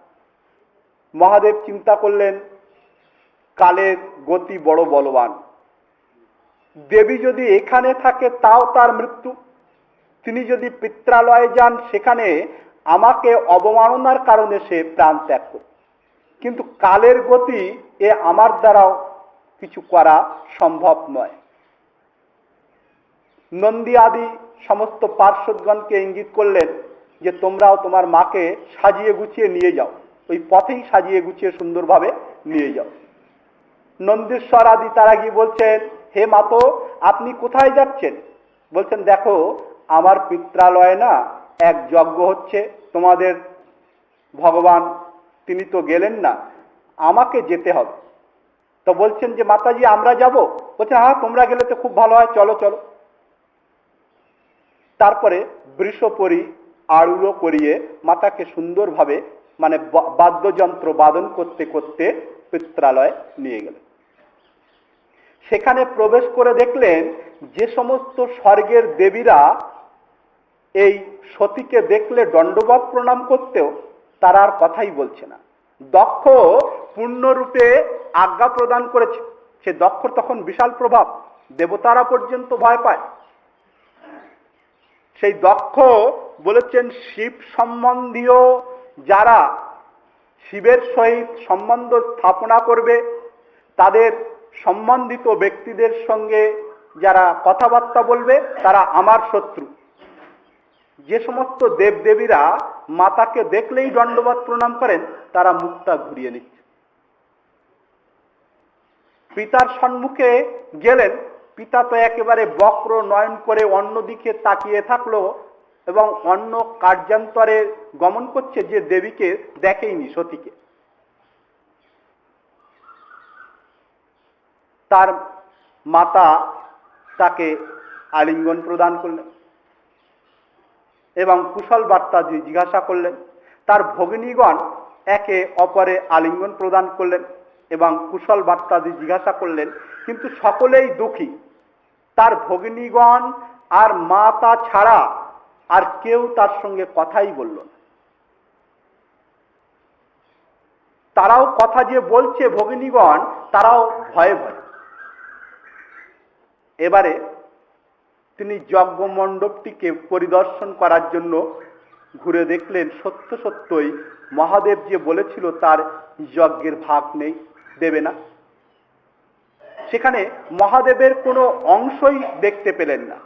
S1: মহাদেব চিন্তা করলেন, কালের গতি বড় বলবান, দেবী যদি এখানে থাকে তাও তার মৃত্যু, তিনি যদি পিত্রালয়ে যান সেখানে আমাকে অবমাননার কারণে সে প্রাণ ত্যাগ করে। কিন্তু কালের গতি, এ আমার দ্বারাও কিছু করা সম্ভব নয়। নন্দী আদি সমস্ত পার্শ্বদগণকে ইঙ্গিত করলেন যে তোমরাও তোমার মাকে সাজিয়ে গুছিয়ে নিয়ে যাও, ওই পথেই সাজিয়ে গুছিয়ে সুন্দরভাবে নিয়ে যাও। নন্দীশ্বর আদি তারা গিয়ে বলছেন, হে মাতো, আপনি কোথায় যাচ্ছেন? বলছেন, দেখো আমার পিত্রালয়ে না এক যজ্ঞ হচ্ছে, তোমাদের ভগবান তিনি তো গেলেন না, আমাকে যেতে হবে। তো বলছেন যে মাতাজি আমরা যাব? বলছেন, হ্যাঁ তোমরা গেলে তো খুব ভালো হয়, চলো চলো। তারপরে বৃষপরি আড়ুলো করিয়ে মাতাকে সুন্দরভাবে মানে বাদ্যযন্ত্র বাদন করতে করতে পিত্রালয়ে নিয়ে গেলেন। সেখানে প্রবেশ করে দেখলেন যে সমস্ত স্বর্গের দেবীরা এই সতীকে দেখলে দণ্ডবত প্রণাম করতেও তারা আর কথাই বলছে না। দক্ষ পূর্ণরূপে আজ্ঞা প্রদান করেছে। সে দক্ষর তখন বিশাল প্রভাব, দেবতারা পর্যন্ত ভয় পায়। সেই দক্ষ বলেছেন, শিব সম্বন্ধীয় যারা শিবের সহিত সম্বন্ধ স্থাপনা করবে, তাদের সম্বন্ধিত ব্যক্তিদের সঙ্গে যারা কথাবার্তা বলবে তারা আমার শত্রু। যে সমস্ত দেবদেবীরা মাতাকে দেখলেই দণ্ডবত প্রণাম করেন, তারা মুখটা ঘুরিয়ে নিচ্ছে। পিতার সম্মুখে গেলেন, পিতা তো একেবারে বক্র নয়ন করে অন্যদিকে তাকিয়ে থাকলো এবং অন্য কার্যান্তরে গমন করছে, যে দেবীকে দেখেইনি, সতীকে। তার মাতা তাকে আলিঙ্গন প্রদান করলেন এবং কুশল বার্তা জিজ্ঞাসা করলেন। তার ভগিনীগণ একে অপরে আলিঙ্গন প্রদান করলেন এবং কুশল বার্তা জিজ্ঞাসা করলেন, কিন্তু সকলেই দুঃখী। তার ভগিনীগণ আর মাতা ছাড়া আর কেউ তার সঙ্গে কথাই বলল না। তারাও কথা যে বলছে ভগিনীগণ, তারাও ভয়ে ভয়ে। এবারে তিনি যজ্ঞ মণ্ডপটিকে পরিদর্শন করার জন্য ঘুরে দেখলেন, সত্য সত্যই মহাদেব যে বলেছিল তার যজ্ঞের ভাগ নেই, দেবে না, সেখানে মহাদেবের কোনো অংশই দেখতে পেলেন না।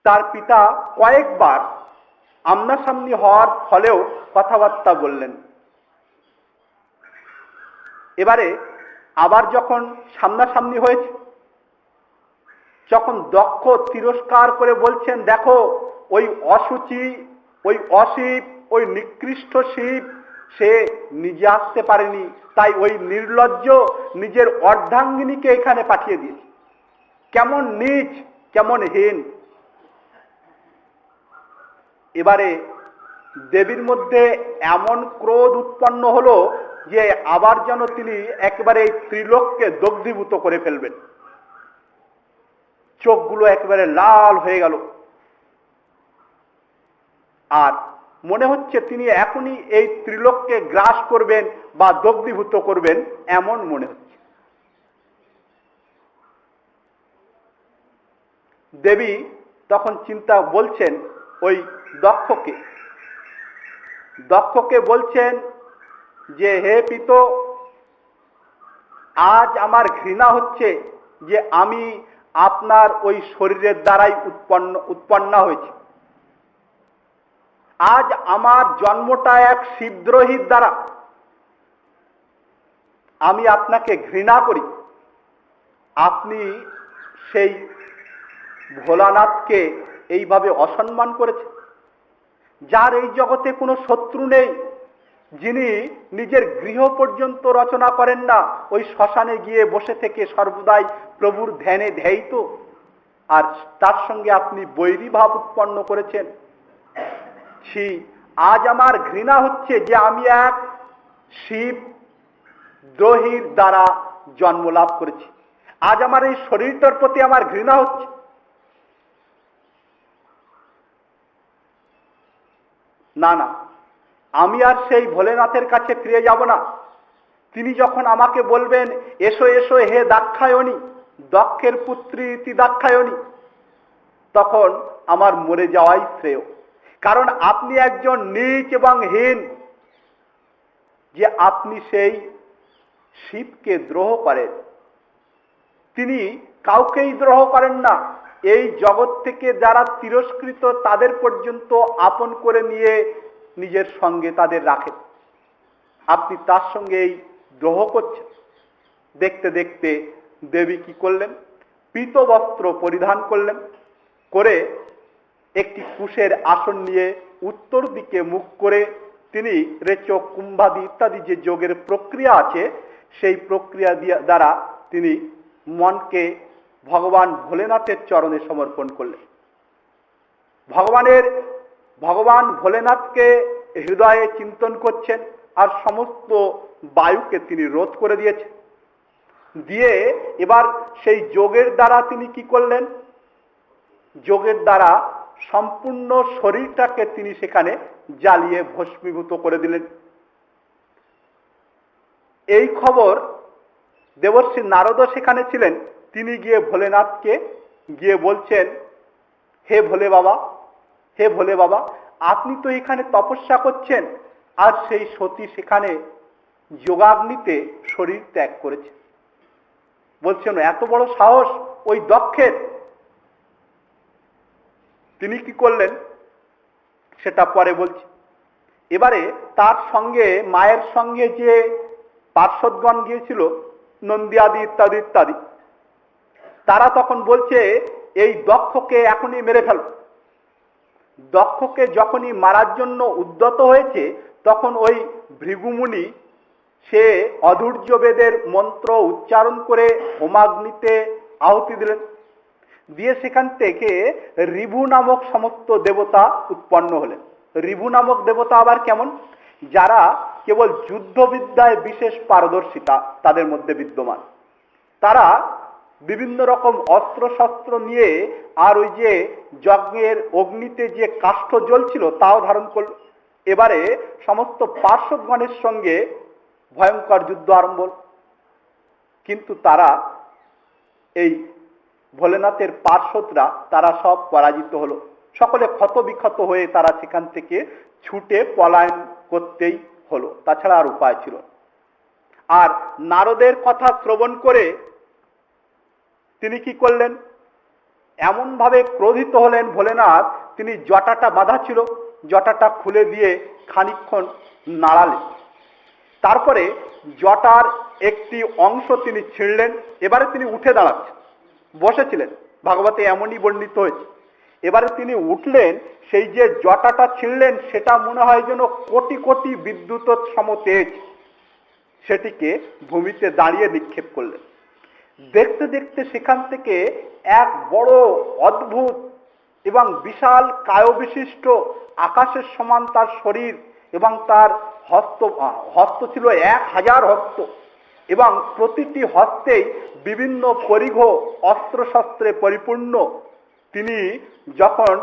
S1: তার পিতা কয়েকবার আমনাসামনি হওয়ার ফলেও কথাবার্তা বললেন। এবারে আবার যখন সামনাসামনি হয়েছে, যখন দক্ষ তিরস্কার করে বলছেন, দেখো ওই অসুচি, ওই অশিব, ওই নিকৃষ্ট শিব সে নিজে আসতে পারেনি, তাই ওই নির্লজ্জ নিজের অর্ধাঙ্গিনীকে এখানে পাঠিয়ে দিয়েছে। কেমন নীচ, কেমন হীন। এবারে দেবীর মধ্যে এমন ক্রোধ উৎপন্ন হলো যে আবার যেন তিনি একেবারে এই ত্রিলোককে দগ্ধীভূত করে ফেলবেন। চোখগুলো একেবারে লাল হয়ে গেল। আর মনে হচ্ছে তিনি এখনই এই ত্রিলোককে গ্রাস করবেন বা দগ্ধীভূত করবেন, এমন মনে হচ্ছে। দেবী তখন চিন্তা বলছেন ওই দক্ষকে বলছেন যে হে পিত, আজ আমার ঘৃণা হচ্ছে যে আমি আপনার ওই শরীরের দ্বারাই উৎপন্না হয়েছি। আজ আমার জন্মটা এক শিবদ্রোহীর দ্বারা। আমি আপনাকে ঘৃণা করি। আপনি সেই ভোলানাথকে এইভাবে অসম্মান করেছেন, যার এই জগতে কোনো শত্রু নেই, যিনি নিজের গৃহ পর্যন্ত রচনা করেন না, ওই শ্মশানে গিয়ে বসে থেকে সর্বদাই প্রভুর ধ্যানে ধ্যায়িত, আর তার সঙ্গে আপনি বৈরী ভাব উৎপন্ন করেছেন। ছি, আজ আমার ঘৃণা হচ্ছে যে আমি এক শিব দ্রোহীর দ্বারা জন্ম লাভ করেছি। আজ আমার এই শরীরটার প্রতি আমার ঘৃণা হচ্ছে। না না, আমি আর সেই ভোলেনাথের কাছে ফিরে যাব না। তিনি যখন আমাকে বলবেন এসো এসো হে দাক্ষায়ণী, দক্ষের পুত্রী ইতি দাক্ষায়ণী, তখন আমার মরে যাওয়াই শ্রেয়। কারণ আপনি একজন নীচ এবং হীন, যে আপনি সেই শিবকে দ্রোহ করেন। তিনি কাউকেই দ্রোহ করেন না। এই জগৎ থেকে যারা তিরস্কৃত তাদের পর্যন্ত আপন করে নিয়ে নিজের সঙ্গে তাদের রাখেন। আপনি তার সঙ্গে এই দ্রোহ করছেন। দেখতে দেখতে দেবী কি করলেন? পীত বস্ত্র পরিধান করলেন, করে একটি কুশের আসন নিয়ে উত্তর দিকে মুখ করে তিনি রেচক কুম্ভাদি ইত্যাদি যে যোগের প্রক্রিয়া আছে, সেই প্রক্রিয়া দ্বারা তিনি মনকে ভগবান ভোলেনাথের চরণে সমর্পণ করলেন। ভগবান ভোলেনাথকে হৃদয়ে চিন্তন করছেন, আর সমস্ত বায়ুকে তিনি রোধ করে দিয়েছেন। দিয়ে এবার সেই যোগের দ্বারা তিনি কি করলেন? যোগের দ্বারা সম্পূর্ণ শরীরটাকে তিনি সেখানে জ্বালিয়ে ভস্মীভূত করে দিলেন। এই খবর দেবর্ষী নারদ সেখানে ছিলেন। তিনি গিয়ে ভোলেনাথকে গিয়ে বলছেন, হে ভোলে বাবা, আপনি তো এখানে তপস্যা করছেন, আর সেই সতী সেখানে যোগাগ্নিতে শরীর ত্যাগ করেছে। বলছেন এত বড় সাহস ওই দক্ষের। তিনি কি করলেন সেটা পরে বলছি। এবারে তার সঙ্গে মায়ের সঙ্গে যে পার্শ্বদগণ গিয়েছিল, নন্দী আদি ইত্যাদি ইত্যাদি, তারা তখন বলছে এই দক্ষকে এখনই মেরে ফেল। দক্ষকে যখনই মারার জন্য উদ্যত হয়েছে, তখন ওই ভৃগুমুনি সে অধৈর্য বেদের মন্ত্র উচ্চারণ করে হোমাগ্নিতে আহুতি দিলেন। দিয়ে সেখান থেকে ঋভু নামক সমস্ত দেবতা উৎপন্ন হলেন। ঋভু নামক দেবতা আবার কেমন? যারা কেবল যুদ্ধবিদ্যায় বিশেষ পারদর্শিতা তাদের মধ্যে বিদ্যমান। তারা বিভিন্ন রকম অস্ত্র শস্ত্র নিয়ে, আর ওই যে যজ্ঞের অগ্নিতে যে কাষ্ঠ জ্বলছিল তাও ধারণ করল। এবারে সমস্ত পার্শ্বগণের সঙ্গে ভয়ঙ্কর যুদ্ধ আরম্ভ হল। কিন্তু তারা এই ভোলেনাথের পার্শ্বদরা তারা সব পরাজিত হলো। সকলে ক্ষত বিক্ষত হয়ে তারা সেখান থেকে ছুটে পলায়ন করতেই হলো, তাছাড়া আর উপায় ছিল। আর নারদের কথা শ্রবণ করে তিনি কি করলেন? এমন ভাবে ক্রোধিত হলেন ভোলেনাথ, তিনি জটাটা বাঁধা ছিল, জটাটা খুলে দিয়ে খানিকক্ষণ নাড়ালেন। তারপরে জটার একটি অংশ তিনি ছিঁড়লেন। এবারে তিনি উঠে দাঁড়াচ্ছেন, বসেছিলেন, ভাগবতে এমনই বর্ণিত হয়েছে। এবারে তিনি উঠলেন, সেই যে জটাটা ছিঁড়লেন সেটা মনে হয় যেন কোটি কোটি বিদ্যুৎ সমতেজ, সেটিকে ভূমিতে দাঁড়িয়ে নিক্ষেপ করলেন। দেখতে দেখতে সেখান থেকে এক বড় অদ্ভুত এবং বিশাল কায়বিশিষ্ট, আকাশের সমান তার শরীর, এবং তার হস্ত ছিল 1000 হস্ত, এবং প্রতিটি হস্তেই বিভিন্ন পরিঘ অস্ত্রশস্ত্রে পরিপূর্ণ। তিনি যখন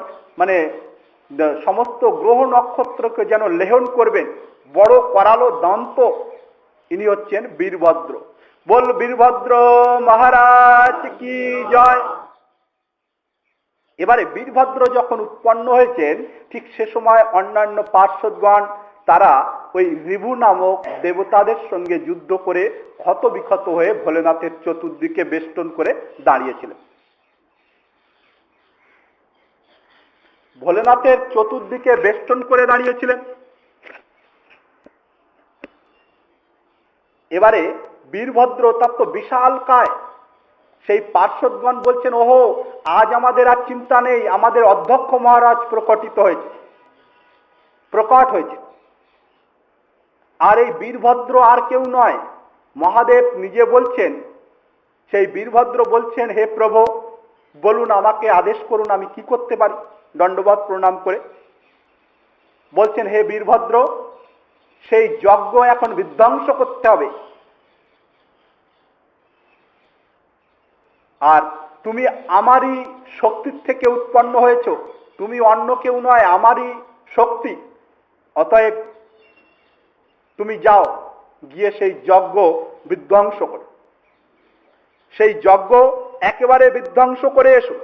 S1: সমস্ত গ্রহ নক্ষত্রকে যেন লেহন করবেন, বড় করালো দন্ত। ইনি হচ্ছেন বীরভদ্র। বল বীরভদ্র মহারাজ কি জয়। এবারে বীরভদ্র যখন উৎপন্ন হয়েছেন, ঠিক সে সময় অন্যান্য পার্শ্বদগণ তারা ওই রিভু নামক দেবতাদের সঙ্গে যুদ্ধ করে ক্ষত বিক্ষত হয়ে ভোলেনাথের চতুর্দিকে বেষ্টন করে দাঁড়িয়েছিলেন। ভোলেনাথের চতুর্দিকে বেষ্টন করে দাঁড়িয়েছিলেন। এবারে বীরভদ্র তার তো বিশাল কায়, সেই পার্শ্বদগণ বলছেন, ওহো আজ আমাদের আর চিন্তা নেই, আমাদের অধ্যক্ষ মহারাজ প্রকট হয়েছে। আর এই বীরভদ্র আর কেউ নয়, মহাদেব নিজে বলছেন। সেই বীরভদ্র বলছেন, হে প্রভু বলুন, আমাকে আদেশ করুন, আমি কি করতে পারি। দণ্ডবত প্রণাম করে বলছেন, হে বীরভদ্র, সেই যজ্ঞ এখন বিধ্বংস করতে হবে। আর তুমি আমারই শক্তির থেকে উৎপন্ন হয়েছ, তুমি অন্য কেউ নয়, আমারই শক্তি। অতএব তুমি যাও, গিয়ে সেই যজ্ঞ বিধ্বংস করো, সেই যজ্ঞ একেবারে বিধ্বংস করে এসো।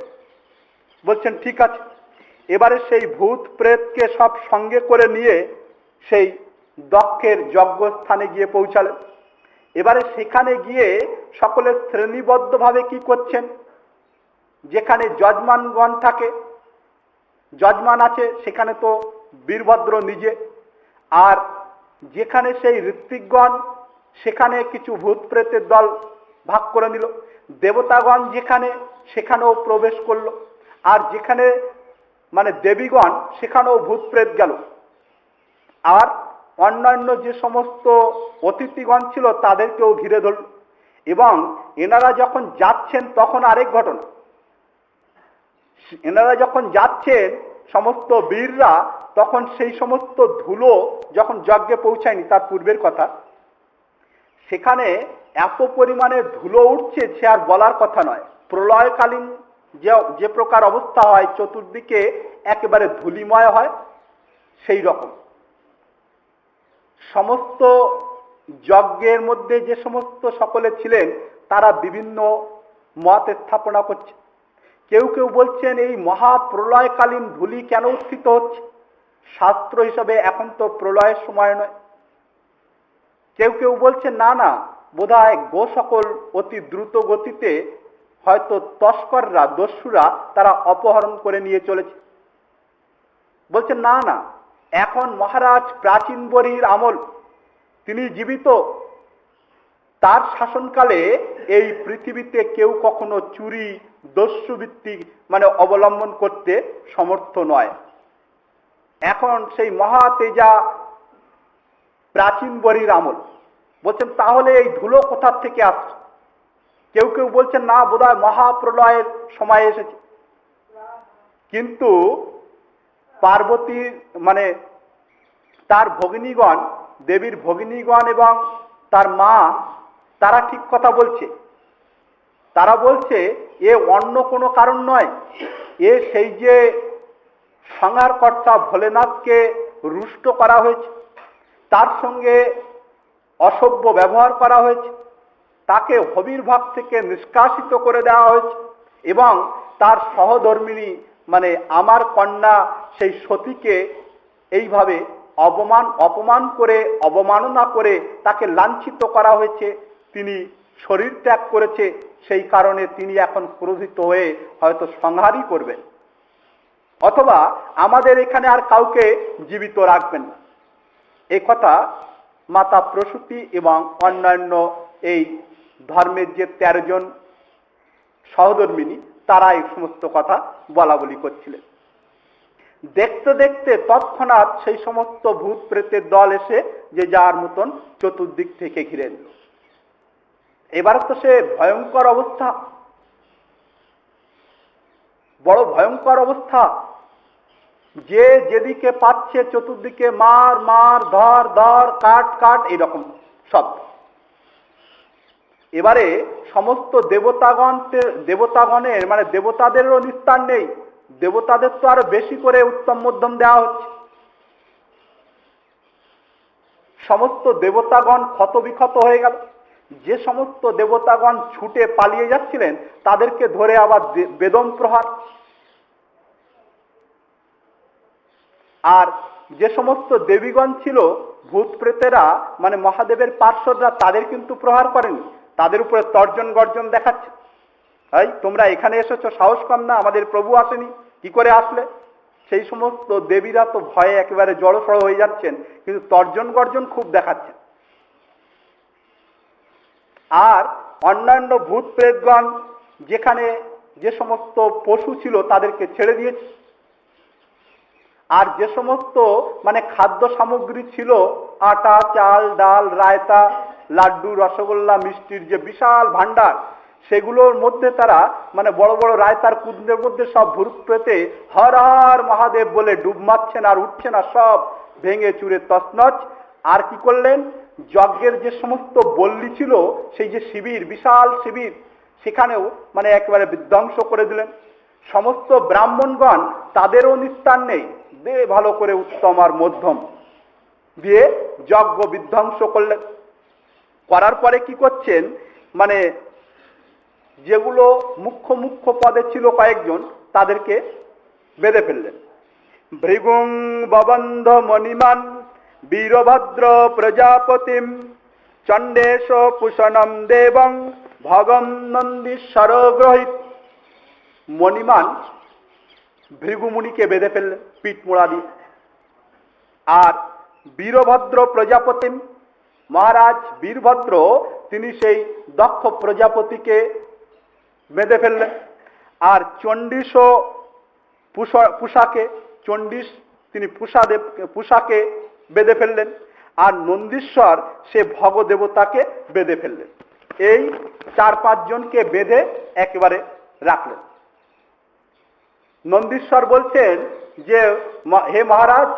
S1: বলছেন ঠিক আছে। এবারে সেই ভূত প্রেতকে সব সঙ্গে করে নিয়ে সেই দক্ষের যজ্ঞস্থানে গিয়ে পৌঁছালেন। এবারে সেখানে গিয়ে সকলে শ্রেণীবদ্ধভাবে কি করছেন, যেখানে যজমানগণ থাকে, যজমান আছে সেখানে তো বীরভদ্র নিজে, আর যেখানে সেই ঋত্বিকগণ সেখানে কিছু ভূত প্রেতের দল ভাগ করে নিল, দেবতাগণ যেখানে সেখানেও প্রবেশ করলো, আর যেখানে মানে দেবীগণ সেখানেও ভূত প্রেত গেল। আর অন্যান্য যে সমস্ত অতিথিগণ ছিল তাদেরকেও ঘিরে ধরল। এবং এনারা যখন যাচ্ছেন তখন আরেক ঘটনা, এনারা যখন যাচ্ছেন সমস্ত বীররা, তখন সেই সমস্ত ধুলো যখন যজ্ঞে পৌঁছায়নি, তার পূর্বের কথা, সেখানে এত পরিমাণে ধুলো উঠছে সে আর বলার কথা নয়। প্রলয়কালীন যে প্রকার অবস্থা হয়, চতুর্দিকে একেবারে ধূলিময় হয়, সেই রকম সমস্ত যজ্ঞের মধ্যে যে সমস্ত সকলে ছিলেন তারা বিভিন্ন মত স্থাপনা করছে। কেউ কেউ বলছেন এই মহাপ্রলয়কালীন ধূলি কেন উত্থিত হচ্ছে, শাস্ত্র হিসাবে এখন তো প্রলয়ের সময় নয়। কেউ কেউ বলছেন না না, বোধহয় গো সকল অতি দ্রুত গতিতে হয়তো তস্কররা, দস্যুরা তারা অপহরণ করে নিয়ে চলেছে। বলছেন না না, এখন মহারাজ প্রাচীন বরির আমল, তিনি জীবিত, তার শাসনকালে এই পৃথিবীতে কেউ কখনো চুরি দস্যুবৃত্তি মানে অবলম্বন করতে সমর্থ নয়। এখন সেই মহাতেজা প্রাচীন বরির আমল। বলছেন তাহলে এই ধুলো কোথার থেকে আসছে? কেউ কেউ বলছেন না, বোধহয় মহাপ্রলয়ের সময় এসেছে। কিন্তু পার্বতীর মানে তার ভগিনীগণ, দেবীর ভগিনীগণ এবং তার মা, তারা ঠিক কথা বলছে। তারা বলছে এ অন্য কোনো কারণ নয়, এ সেই যে সংহারকর্তা ভোলেনাথকে রুষ্ট করা হয়েছে, তার সঙ্গে অসভ্য ব্যবহার করা হয়েছে, তাকে হবির্ভাগ থেকে নিষ্কাশিত করে দেওয়া হয়েছে, এবং তার সহধর্মিণী মানে আমার কন্যা সেই সতীকে এইভাবে অপমান করে, অবমাননা করে তাকে লাঞ্ছিত করা হয়েছে। তিনি শরীর ত্যাগ করেছে, সেই কারণে তিনি এখন ক্রোধিত হয়ে হয়তো সংহারই করবেন, অথবা আমাদের এখানে আর কাউকে জীবিত রাখবেন না। এই কথা মাতা প্রসূতি এবং অন্যান্য এই ধর্মের যে 13 জন সহধর্মিনী তারা এই সমস্ত কথা বলা বলি করছিলেন। দেখতে দেখতে তৎক্ষণাৎ সেই সমস্ত ভূত প্রেতের দল এসে যে যার মতন চতুর্দিক থেকে ঘিরে নিল। এবার তো সে ভয়ঙ্কর অবস্থা, বড় ভয়ঙ্কর অবস্থা, যে যেদিকে পাচ্ছে চতুর্দিকে মার মার, ধর ধর, কাট কাট, এইরকম শব্দ। এবারে সমস্ত দেবতাগণের মানে দেবতাদেরও নিস্তার নেই, দেবতাদের তো আরো বেশি করে উত্তম মধ্যম দেওয়া হচ্ছে। সমস্ত দেবতাগণ ক্ষত বিক্ষত হয়ে গেল। যে সমস্ত দেবতাগণ ছুটে পালিয়ে যাচ্ছিলেন তাদেরকে ধরে আবার বেদম প্রহার, আর যে সমস্ত দেবীগণ ছিল ভূত প্রেতেরা মানে মহাদেবের পার্শ্বদরা তাদের কিন্তু প্রহার করেনি, তাদের উপরে তর্জন গর্জন দেখাচ্ছে। এই তোমরা এখানে এসেছো, সাহস কম না, আমাদের প্রভু আসেনি, কি করে আসলে? সেই সমস্ত দেবীরা তো ভয়ে একেবারে জড়সড় হয়ে যাচ্ছেন, কিন্তু তর্জন গর্জন খুব দেখাচ্ছেন। আর অন্যান্য ভূত প্রেতগণ যেখানে যে সমস্ত পশু ছিল তাদেরকে ছেড়ে দিয়েছে, আর যে সমস্ত মানে খাদ্য সামগ্রী ছিল আটা, চাল, ডাল, রায়তা, লাড্ডু, রসগোল্লা, মিষ্টির যে বিশাল ভান্ডার, সেগুলোর মধ্যে তারা মানে বড় বড় রায়তার কুন্দের মধ্যে সব ভূত প্রেতে হর হর মহাদেব বলে ডুব মারছেন, আর উঠছে না, সব ভেঙে চুরে তছনছ। আর কি করলেন, যজ্ঞের যে সমস্ত বল্লি ছিল, সেই যে শিবির, বিশাল শিবির, সেখানেও মানে একেবারে বিধ্বংস করে দিলেন। সমস্ত ব্রাহ্মণগণ তাদেরও নিস্তার নেই, দে ভালো করে উত্তম আর মধ্যম দিয়ে যজ্ঞ বিধ্বংস করলেন। করার পরে কি করছেন, মানে যেগুলো মুখ্য মুখ্য পদে ছিল কয়েকজন তাদেরকে বেঁধে ফেললেন। ভৃগুং ববন্ধ মণিমান বীরভদ্র প্রজাপতিম চণ্ডেশ পুষণম দেবং ভগম নন্দীশ্বর গ্রহিত। মণিমান ভৃগুমুনিকে বেঁধে ফেললেন পিঠ মোড়া দিয়ে। আর বীরভদ্র প্রজাপতিম, মহারাজ বীরভদ্র তিনি সেই দক্ষ প্রজাপতিকে বেঁধে ফেললেন। আর চণ্ডীশ পুষাকে, চণ্ডীশ তিনি পুষাকে বেঁধে ফেললেন। আর নন্দীশ্বর সে ভগদেবতাকে বেঁধে ফেললেন। এই 4-5 জনকে বেঁধে একেবারে রাখলেন। নন্দীশ্বর বলছেন যে হে মহারাজ,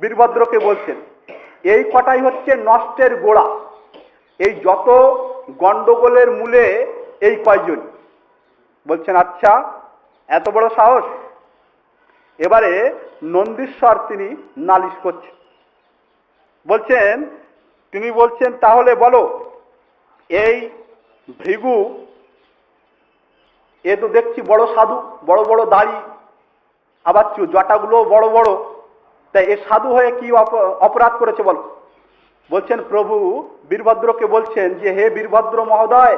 S1: বীরভদ্রকে বলছেন এই কটাই হচ্ছে নষ্টের গোড়া, এই যত গন্ডগোলের মূলে এই কয়জন। বলছেন আচ্ছা, এত বড় সাহস। এবারে নন্দীশ্বর তিনি নালিশ করছেন, বলছেন, তিনি বলছেন তাহলে বলো, এই ভৃগু এ তো দেখছি বড় সাধু, বড় বড় দাড়ি, আবার জটাগুলো বড় বড়, তাই এ সাধু হয়ে কি অপরাধ করেছে বলো? বলছেন প্রভু বীরভদ্রকে বলছেন যে হে বীরভদ্র মহোদয়,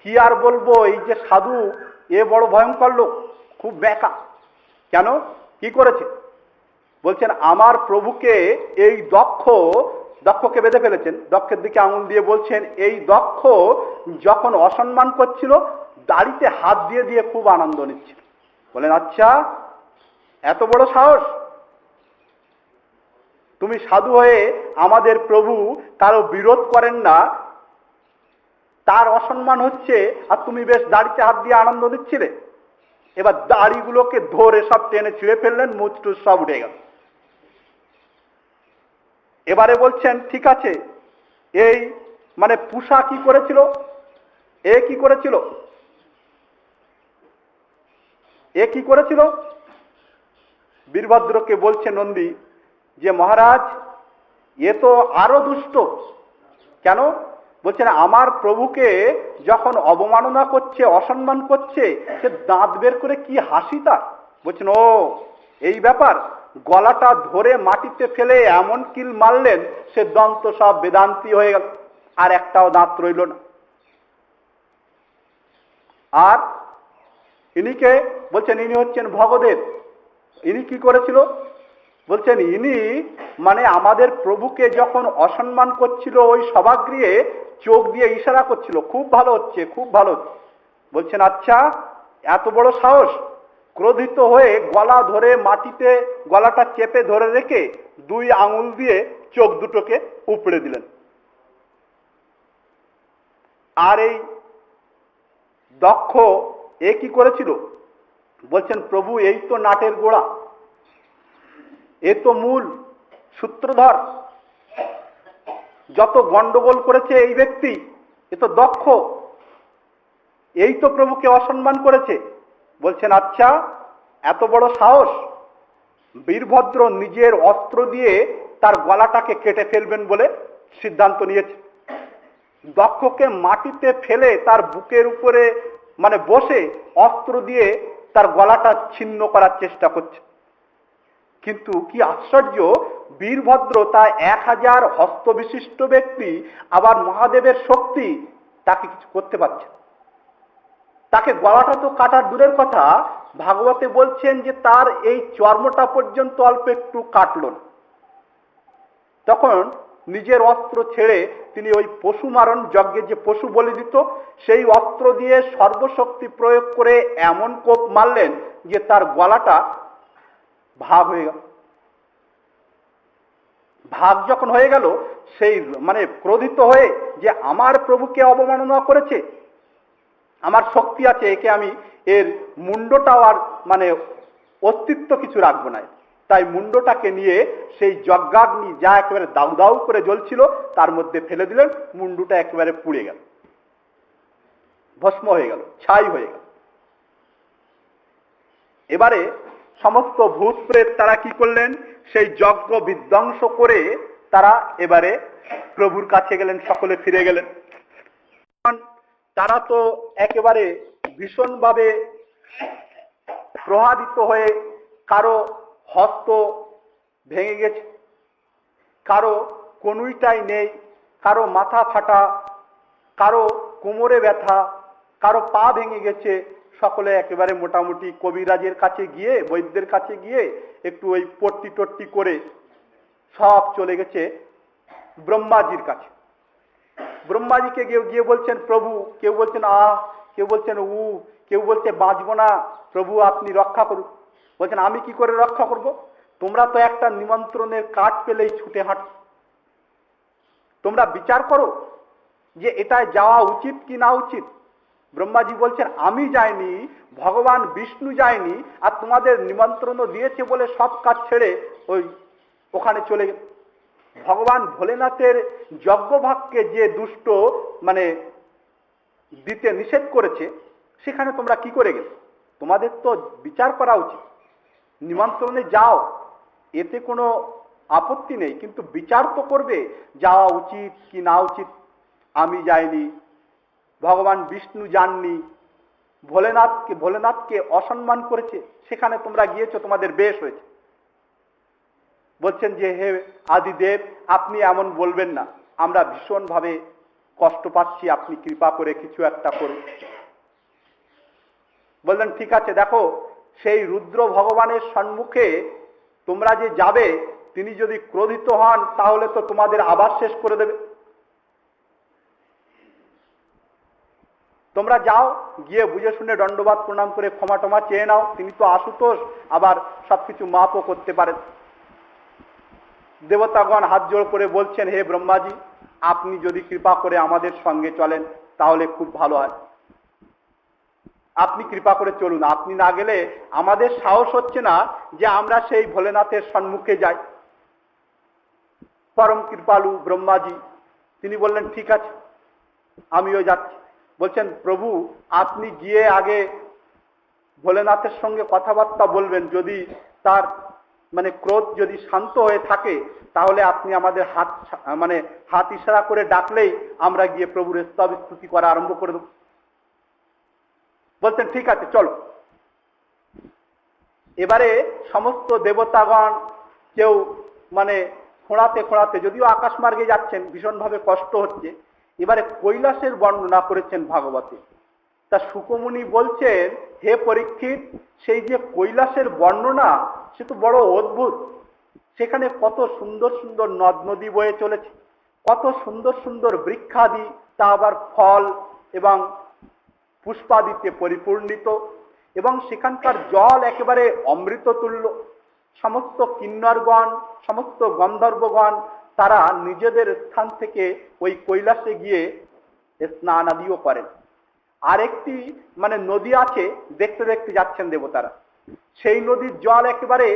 S1: কি আর বলবো, এই যে সাধু এ বড় ভয়ঙ্কর লোক, খুব বেকা। কেন, কি করেছে? বলছেন আমার প্রভুকে এই দক্ষকে বেঁধে ফেলেছেন। দক্ষের দিকে আঙুল দিয়ে বলছেন এই দক্ষ যখন অসম্মান করছিল দাড়িতে হাত দিয়ে দিয়ে খুব আনন্দ নিচ্ছিল। বলেন আচ্ছা, এত বড় সাহস, তুমি সাধু হয়ে আমাদের প্রভু কারো বিরোধ করেন না, তার অসম্মান হচ্ছে, আর তুমি বেশ দাড়িতে হাত দিয়ে আনন্দ দিচ্ছিলে। এবার দাড়িগুলোকে ধরে সব টেনে ছিঁড়ে ফেললেন, মুচটুস সব উঠে গেল। এবারে বলছেন ঠিক আছে, এই মানে পুষা কি করেছিল, এ কি করেছিল, এ কি করেছিল? বীরভদ্রকে বলছে নন্দী যে মহারাজ এ তো আরো দুষ্ট। কেন? বলছেন আমার প্রভুকে যখন অবমাননা করছে, অসম্মান করছে, সে দাঁত বের করে কি হাসি তার। বলছেন ও এই ব্যাপার, গলাটা ধরে মাটিতে ফেলে এমন কিল মারলেন সে দন্ত সব বেদান্তি হয়ে গেল, আর একটাও দাঁত রইল না। আর ইনিকে বলছেন ইনি হচ্ছেন ভগদেব। ইনি কি করেছিল? বলছেন ইনি মানে আমাদের প্রভুকে যখন অসম্মান করছিল ওই সভাগৃহে চোখ দিয়ে ইশারা করছিল, খুব ভালো হচ্ছে, খুব ভালো হচ্ছে। বলছেন আচ্ছা, এত বড় সাহস। ক্রোধিত হয়ে গলা ধরে মাটিতে গলাটা চেপে ধরে রেখে 2 আঙুল দিয়ে চোখ দুটোকে উপড়ে দিলেন। আর এই দক্ষ এ কি করেছিল? বলছেন প্রভু এই তো নাটের গোড়া, এ তো মূল সূত্রধর, যত গন্ডগোল করেছে এই ব্যক্তি, এ তো দক্ষ, এই তো প্রভুকে অসম্মান করেছে। বলছেন আচ্ছা, এত বড় সাহস! বীরভদ্র নিজের অস্ত্র দিয়ে তার গলাটাকে কেটে ফেলবেন বলে সিদ্ধান্ত নিয়েছে। দক্ষকে মাটিতে ফেলে তার বুকের উপরে বসে অস্ত্র দিয়ে তার গলাটা ছিন্ন করার চেষ্টা করছে। কিন্তু কি আশ্চর্য, বীরভদ্র তা 1000 হস্তবিশিষ্ট ব্যক্তি, আবার মহাদেবের শক্তি, তাকে কিছু করতে পারছে। তাকে গলাটা তো কাটার দূরের কথা, ভাগবতে বলছেন যে তার এই চর্মটা পর্যন্ত অল্প একটু কাটল না। তখন নিজের অস্ত্র ছেড়ে তিনি ওই পশু মারণ যজ্ঞে যে পশু বলি দিত, সেই অস্ত্র দিয়ে সর্বশক্তি প্রয়োগ করে এমন কোপ মারলেন যে তার গলাটা ভাগ হয়ে গেল। ভাগ যখন হয়ে গেল, সেই ক্রোধিত হয়ে যে আমার প্রভুকে অবমাননা করেছে, আমার শক্তি আছে, একে আমি এর মুন্ডটাও আর অস্তিত্ব কিছু রাখবো না, তাই মুন্ডটাকে নিয়ে সেই যজ্ঞাগ্নি যা একেবারে দাউ দাউ করে জ্বলছিল তার মধ্যে ফেলে দিলেন। মুন্ডটা একেবারে পুড়ে গেল, ভস্ম হয়ে গেল, ছাই হয়ে গেল। এবারে সমস্ত ভূত প্রেত তারা কি করলেন, সেই যজ্ঞ বিধ্বংস করে তারা এবারে প্রভুর কাছে গেলেন, সকলে ফিরে গেলেন। তারা তো একেবারে ভীষণভাবে প্রভাবিত হয়ে, কারো হস্ত ভেঙে গেছে, কারো কনুইটাই নেই, কারো মাথা ফাটা, কারো কোমরে ব্যথা, কারো পা ভেঙে গেছে। সকলে একেবারে মোটামুটি কবিরাজের কাছে গিয়ে, বৈদ্যের কাছে গিয়ে একটু ওই পট্টি টট্টি করে সব চলে গেছে ব্রহ্মাজির কাছে। ব্রহ্মাজিকে গিয়ে বলছেন প্রভু, কেউ বলছেন আহ, কেউ বলছেন উ, কেউ বলছে বাঁচবো না, প্রভু আপনি রক্ষা করুন। বলছেন আমি কি করে রক্ষা করব? তোমরা তো একটা নিমন্ত্রণের কার্ড পেলেই ছুটে হাঁট, তোমরা বিচার করো যে এটায় যাওয়া উচিত কি না উচিত। ব্রহ্মাজি বলছেন আমি যাইনি, ভগবান বিষ্ণু যায়নি, আর তোমাদের নিমন্ত্রণও দিয়েছে বলে সব কাজ ছেড়ে ওখানে চলে গেল। ভগবান ভোলেনাথের যজ্ঞভাগকে যে দুষ্ট দিতে নিষেধ করেছে, সেখানে তোমরা কি করে গেলে? তোমাদের তো বিচার করা উচিত। নিমন্ত্রণে যাও, এতে কোনো আপত্তি নেই, কিন্তু বিচার তো করবে যাওয়া উচিত কি না উচিত। আমি যাইনি, ভগবান বিষ্ণু যাননি, ভোলেনাথকে অসম্মান করেছে, সেখানে তোমরা গিয়েছো, তোমাদের বেশ হয়েছে। বলছেন যে হে আদিদেব, আপনি এমন বলবেন না, আমরা ভীষণভাবে কষ্ট পাচ্ছি, আপনি কৃপা করে কিছু একটা করুন। বললেন ঠিক আছে, দেখো সেই রুদ্র ভগবানের সম্মুখে তোমরা যে যাবে, তিনি যদি ক্রোধিত হন তাহলে তো তোমাদের আবার শেষ করে দেবে। তোমরা যাও, গিয়ে বুঝে শুনে দণ্ডবাদ প্রণাম করে ক্ষমা টমা চেয়ে নাও, তিনি তো আশুতোষ, আবার সবকিছু মাপও করতে পারেন। দেবতাগণ হাত জোড় করে বলছেন হে ব্রহ্মাজি, আপনি যদি কৃপা করে আমাদের সঙ্গে চলেন তাহলে খুব ভালো হয়, আপনি কৃপা করে চলুন। আপনি না গেলে আমাদের সাহস হচ্ছে না যে আমরা সেই ভোলেনাথের সম্মুখে যাই। পরম কৃপালু ব্রহ্মাজি তিনি বললেন ঠিক আছে, আমিও যাচ্ছি। বলছেন প্রভু আপনি গিয়ে আগে ভোলেনাথের সঙ্গে কথাবার্তা বলবেন, যদি তার ক্রোধ যদি শান্ত হয়ে থাকে তাহলে আপনি আমাদের হাত ইশারা করে ডাকলেই আমরা গিয়ে প্রভুর স্তব স্তুতি করা আরম্ভ করে দেব। বলছেন ঠিক আছে চলো। এবারে সমস্ত দেবতাগণ কেউ খোঁড়াতে খোঁড়াতে, যদিও আকাশ মার্গে যাচ্ছেন, ভীষণভাবে কষ্ট হচ্ছে। এবারে কৈলাসের বর্ণনা করেছেন ভাগবতে। তা শুকমুনি বলছেন হে পরীক্ষিত, সেই যে কৈলাসের বর্ণনা সে তো বড় অদ্ভুত। সেখানে কত সুন্দর সুন্দর নদ নদী বয়ে চলেছে, কত সুন্দর সুন্দর বৃক্ষাদি, তা আবার ফল এবং পুষ্পাদিতে পরিপূর্ণিত, এবং সেখানকার জল একেবারে অমৃত তুল্য। সমস্ত কিন্নরগণ, সমস্ত গন্ধর্বগণ তারা নিজেদের স্থান থেকে ওই কৈলাসে গিয়ে স্নান আদিও করেন। আর একটি নদী আছে, দেখতে দেখতে যাচ্ছেন দেবতারা, সেই নদীর জল একেবারে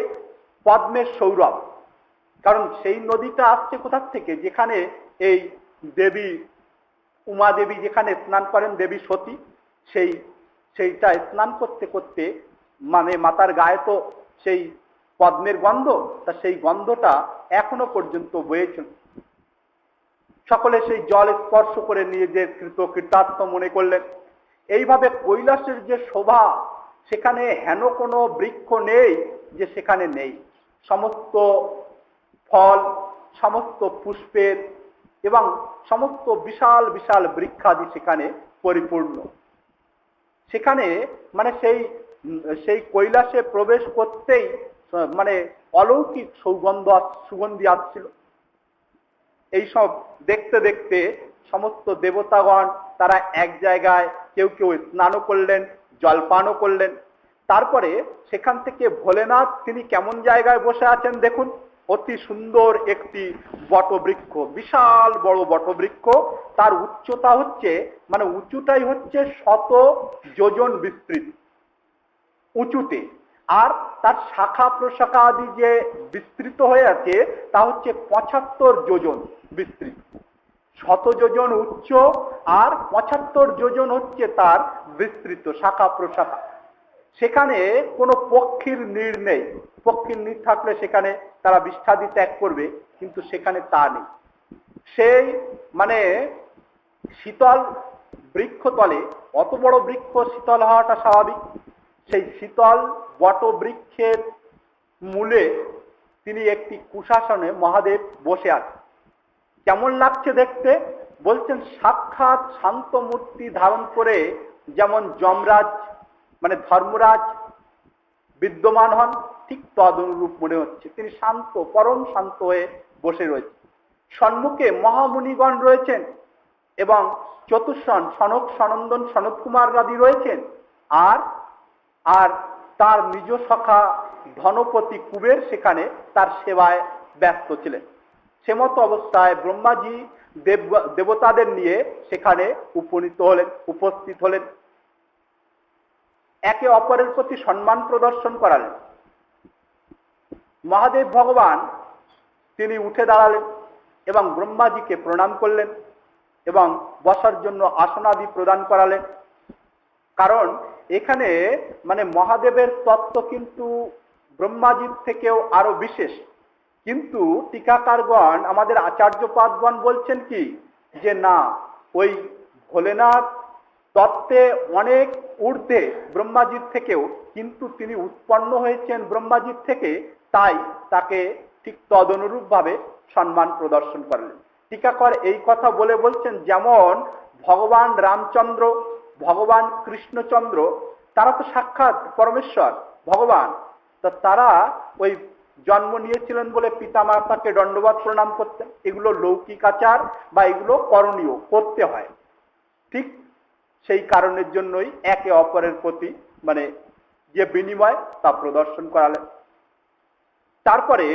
S1: পদ্মের সৌরভ। কারণ সেই নদীটা আসছে কোথার থেকে, যেখানে এই দেবী উমা দেবী যেখানে স্নান করেন, দেবী সতী, সেইটা স্নান করতে করতে মানে মাতার গায়ে তো সেই পদ্মের গন্ধ, তা সেই গন্ধটা এখনো পর্যন্ত বয়েছিল। সকলে সেই জল স্পর্শ করে নিজেদের কৃতার্থ মনে করলেন। এইভাবে কৈলাসের যে শোভা, সেখানে হেন কোনো বৃক্ষ নেই যে সেখানে নেই। সমস্ত ফল, সমস্ত পুষ্পের এবং সমস্ত বিশাল বিশাল বৃক্ষাদি সেখানে পরিপূর্ণ। সেখানে মানে সেই কৈলাসে প্রবেশ করতেই মানে অলৌকিক সুগন্ধি আসছিল। এইসব দেখতে দেখতে সমস্ত দেবতাগণ তারা এক জায়গায় কেউ কেউ স্নানও করলেন, জলপানও করলেন। তারপরে সেখান থেকে ভোলেনাথ তিনি কেমন জায়গায় বসে আছেন দেখুন। অতি সুন্দর একটি বটবৃক্ষ, বিশাল বড় বটবৃক্ষ, তার উচ্চতা হচ্ছে মানে উঁচুটাই হচ্ছে 100 যোজন বিস্তৃত উঁচুতে, আর তার শাখা প্রশাখা আদি যে বিস্তৃত হয়ে আছে তা হচ্ছে 75 যোজন বিস্তৃত। 100 যোজন উচ্চ আর 75 যোজন হচ্ছে তার বিস্তৃত শাখা প্রশাখা। সেখানে কোনো পক্ষীর নীড় নেই। পক্ষীর নীড় থাকলে সেখানে তারা বিষ্ঠাদি ত্যাগ করবে, কিন্তু সেখানে তা নেই। সেই মানে শীতল বৃক্ষতলে, অত বড় বৃক্ষ শীতল হওয়াটা স্বাভাবিক, সেই শীতল বটবৃক্ষের মূলে তিনি একটি কুশাসনে মহাদেব বসে আছেন। কেমন লাগছে দেখতে? বলছেন সাক্ষাৎ শান্ত মূর্তি ধারণ করে যেমন যমরাজ মানে ধর্মরাজ বিদ্যমান হন, ঠিক তদনুরূপ মনে হচ্ছে। তিনি শান্ত, পরম শান্ত হয়ে বসে রয়েছেন। সম্মুখে মহামুনিগণ রয়েছেন এবং চতুষ্ষণ সনক সনন্দন সনত কুমার আদি রয়েছেন, আর আর তার নিজ সখা ধনপতি কুবের সেখানে তার সেবায় ব্যস্ত ছিলেন। সেমতো অবস্থায় ব্রহ্মাজি দেবতাদের নিয়ে সেখানে উপস্থিত হলেন। একে অপরের প্রতি সম্মান প্রদর্শন করালেন। মহাদেব ভগবান তিনি উঠে দাঁড়ালেন এবং ব্রহ্মাজিকে প্রণাম করলেন এবং বসার জন্য আসনাদি প্রদান করালেন। কারণ এখানে মানে মহাদেবের তত্ত্ব কিন্তু ব্রহ্মাজির থেকেও আরো বিশেষ। কিন্তু টিকাকারগণ আমাদের আচার্যপাদগণ বলছেন কি যে না, ওই ভোলেনাথ তত্ত্বে অনেক ঊর্ধ্বে ব্রহ্মাজির থেকেও, কিন্তু তিনি উৎপন্ন হয়েছেন ব্রহ্মাজির থেকে, তাই তাকে ঠিক তদনুরূপ ভাবে সম্মান প্রদর্শন করলেন। টিকাকর এই কথা বলে বলছেন যেমন ভগবান রামচন্দ্র, ভগবান কৃষ্ণচন্দ্র, তারা তো সাক্ষাৎ পরমেশ্বর ভগবান, তো তারা ওই জন্ম নিয়েছিলেন বলে পিতামাতাকে দণ্ডবাদ প্রণাম করতেন। এগুলো লৌকিক আচার বা এগুলো করণীয়, করতে হয়। ঠিক সেই কারণের জন্যই একে অপরের প্রতি মানে যে বিনিময় তা প্রদর্শন করালেন। তারপরে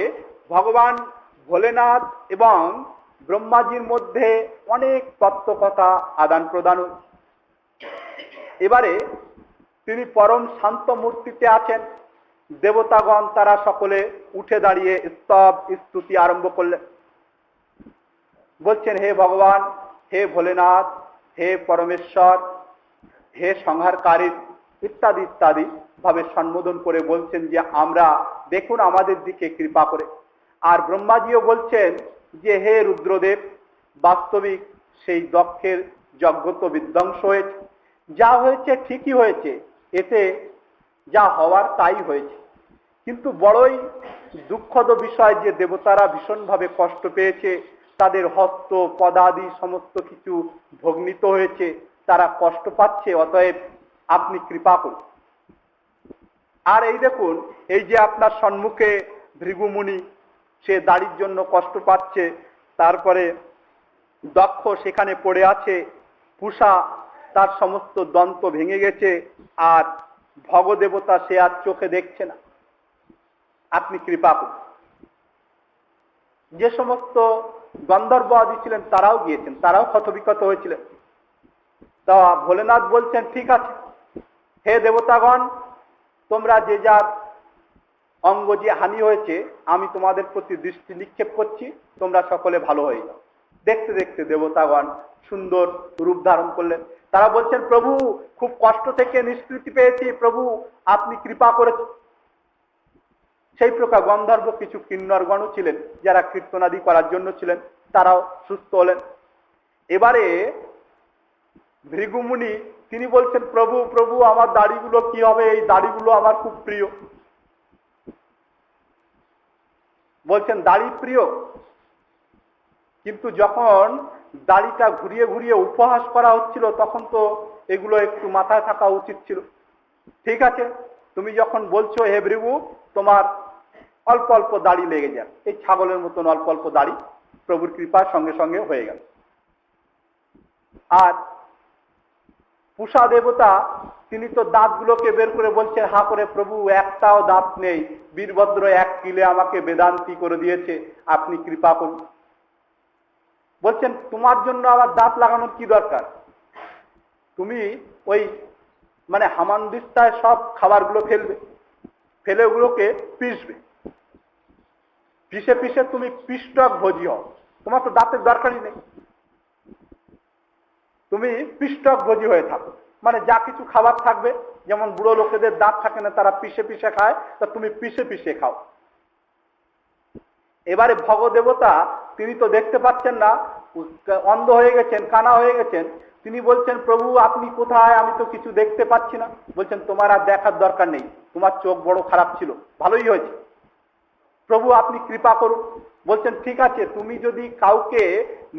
S1: ভগবান ভোলেনাথ এবং ব্রহ্মাজির মধ্যে অনেক তত্ত্বকথা আদান প্রদান। এবারে তিনি পরম শান্ত মূর্তিতে আছেন। দেবতাগণ তারা সকলে উঠে দাঁড়িয়ে স্তব স্তুতি আরম্ভ করলেন। বলছেন হে ভগবান, হে ভোলেনাথ, হে পরমেশ্বর, হে সংহারকারী ইত্যাদি ইত্যাদি ভাবে সম্বোধন করে বলছেন যে আমরা দেখুন আমাদের দিকে কৃপা করে। আর ব্রহ্মাজিও বলছেন যে হে রুদ্রদেব, বাস্তবিক সেই দক্ষের যজ্ঞ তো বিধ্বংস হয়েছে, যা হয়েছে ঠিকই হয়েছে, এতে যা হওয়ার তাই হয়েছে। কিন্তু বড়ই দুঃখদ বিষয় যে দেবতারা ভীষণভাবে কষ্ট পেয়েছে, তাদের হস্ত পদাদি সমস্ত কিছু ভগ্নিত হয়েছে, তারা কষ্ট পাচ্ছে, অতএব আপনি কৃপা করুন। আর এই দেখুন, এই যে আপনার সম্মুখে ভৃগুমুনি, সে দাড়ির জন্য কষ্ট পাচ্ছে, তারপরে দক্ষ সেখানে পড়ে আছে, পূষা তার সমস্ত দন্ত ভেঙে গেছে, আর ভগদেবতা সে আর চোখে দেখছে না, আপনি কৃপা করুন। যে সমস্ত গন্ধর্ব আদি ছিলেন তারাও গিয়েছেন, তারাও ক্ষতবিক্ষত হয়েছিলেন। তা ভোলেনাথ বলছেন ঠিক আছে, হে দেবতাগণ, তোমরা যে যার অঙ্গ যে হানি হয়েছে আমি তোমাদের প্রতি দৃষ্টি নিক্ষেপ করছি, তোমরা সকলে ভালো হয়ে যাও। দেখতে দেখতে দেবতাগণ সুন্দর রূপ ধারণ করলেন। তারা বলছেন, প্রভু খুব কষ্ট থেকে নিষ্কৃতি পেয়েছি, প্রভু আপনি কৃপা করেছেন। সেই প্রকার গন্ধর্ব কিছু কিন্নরগণও ছিলেন যারা কীর্তনাদি করার জন্য ছিলেন, তারাও সুস্থ হলেন। এবারে ভৃগুমুনি তিনি বলছেন, প্রভু প্রভু আমার দাড়িগুলো কি হবে, এই দাড়িগুলো আমার খুব প্রিয়। বলছেন দাড়ি প্রিয়, কিন্তু যখন দাড়িটা ঘুরিয়ে ঘুরিয়ে উপহাস করা হচ্ছিল তখন তো এগুলো একটু মাথায় থাকা উচিত ছিল। ঠিক আছে, তুমি যখন বলছো হে ভৃগু, তোমার অল্প অল্প দাড়ি লেগে যাক, এই ছাগলের মতন অল্প অল্প দাড়ি প্রভুর কৃপার সঙ্গে সঙ্গে হয়ে গেল। আর পূষা দেবতা তিনি তো দাঁতগুলোকে বের করে বলছেন হা করে, প্রভু একটাও দাঁত নেই, বীরভদ্র এক কিলে আমাকে বেদান্তি করে দিয়েছে, আপনি কৃপা করুন। বলছেন তোমার জন্য আবার দাঁত লাগানোর কি দরকার, তুমি ওই হামানদিস্তায় সব খাবারগুলো ফেলবে, ফেলে ওগুলোকে পিষবে, পিষে পিষে তুমি পিষ্টক ভোজি হও, তোমার তো দাঁতের দরকারই নেই, তুমি পিষ্টক ভোজি হয়ে থাকো। যা কিছু খাবার থাকবে, যেমন বুড়ো লোকেদের দাঁত থাকে না, তারা পিষে পিষে খায়, তা তুমি পিষে পিষে খাও। এবারে ভগদেবতা তিনি তো দেখতে পাচ্ছেন না, অন্ধ হয়ে গেছেন, কানা হয়ে গেছেন। তিনি বলছেন প্রভু আপনি কোথায়, আমি তো কিছু দেখতে পাচ্ছি না। বলছেন তোমার আর দেখার দরকার নেই, তোমার চোখ বড় খারাপ ছিল, ভালোই হয়েছে, প্রভু আপনি কৃপা করুন। বলছেন ঠিক আছে, তুমি যদি কাউকে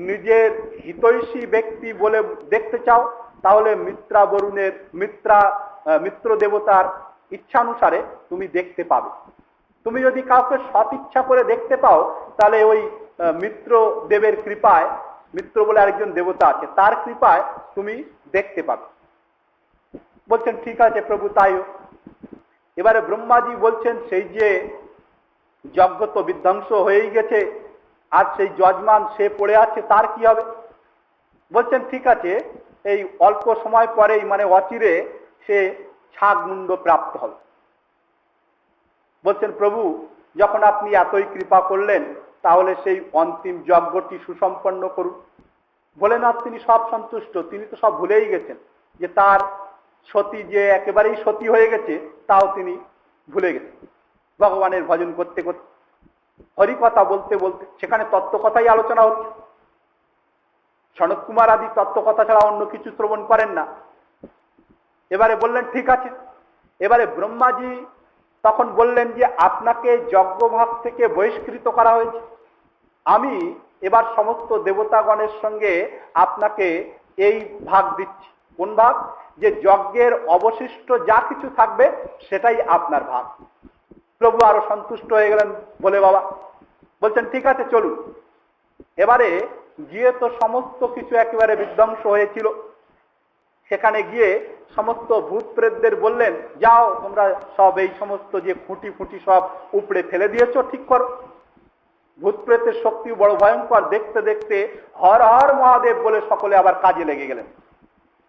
S1: নিজের হিতৈষী ব্যক্তি বলে দেখতে চাও তাহলে মিত্র দেবতার ইচ্ছানুসারে তুমি দেখতে পাবে। তুমি যদি কাউকে সৎ ইচ্ছা করে দেখতে পাও তাহলে ওই মিত্র দেবের কৃপায়, মিত্র বলে আরেকজন দেবতা আছে, তার কৃপায় তুমি দেখতে পাবে। বলছেন ঠিক আছে প্রভু তাই হোক। এবারে ব্রহ্মাজি বলছেন সেই যে যজ্ঞ তো বিধ্বংস হয়েই গেছে, আর সেই যজমান সে পড়ে আছে, তার কি হবে? বলছেন ঠিক আছে, এই অল্প সময় পরেই অচিরে সে ছাগ মুন্ড প্রাপ্ত হবে। বলছেন প্রভু যখন আপনি এতই কৃপা করলেন তাহলে সেই অন্তিম যজ্ঞটি সুসম্পন্ন করুন। ভোলেনাথ তিনি সব সন্তুষ্ট, তিনি তো সব ভুলেই গেছেন যে তার সতী যে একেবারেই সতী হয়ে গেছে তাও তিনি ভুলে গেছেন। ভগবানের ভজন করতে করতে, হরিকথা বলতে বলতে, সেখানে তত্ত্বকথাই আলোচনা হচ্ছে। সনত কুমার আদি তত্ত্বকথা ছাড়া অন্য কিছু শ্রবণ করেন না। এবারে বললেন ঠিক আছে। এবারে ব্রহ্মাজি তখন বললেন যে আপনাকে যজ্ঞভাগ থেকে বহিষ্কৃত করা হয়েছে, আমি এবার সমস্ত দেবতাগণের সঙ্গে আপনাকে এই ভাগ দিচ্ছি। কোন ভাগ? যে যজ্ঞের অবশিষ্ট যা কিছু থাকবে সেটাই আপনার ভাগ। প্রভু আরো সন্তুষ্ট হয়ে গেলেন বলে বাবা। বলছেন ঠিক আছে চলুন। এবারে গিয়ে তো সমস্ত কিছু একেবারে বিধ্বংস হয়েছিল, সেখানে গিয়ে সমস্ত ভূত প্রেতদের বললেন যাও তোমরা সব এই সমস্ত যে খুঁটি ফুটি সব উপড়ে ফেলে দিয়েছ, ঠিক করো। ভূত প্রেতের শক্তি বড় ভয়ঙ্কর, দেখতে দেখতে হর হর মহাদেব বলে সকলে আবার কাজে লেগে গেলেন।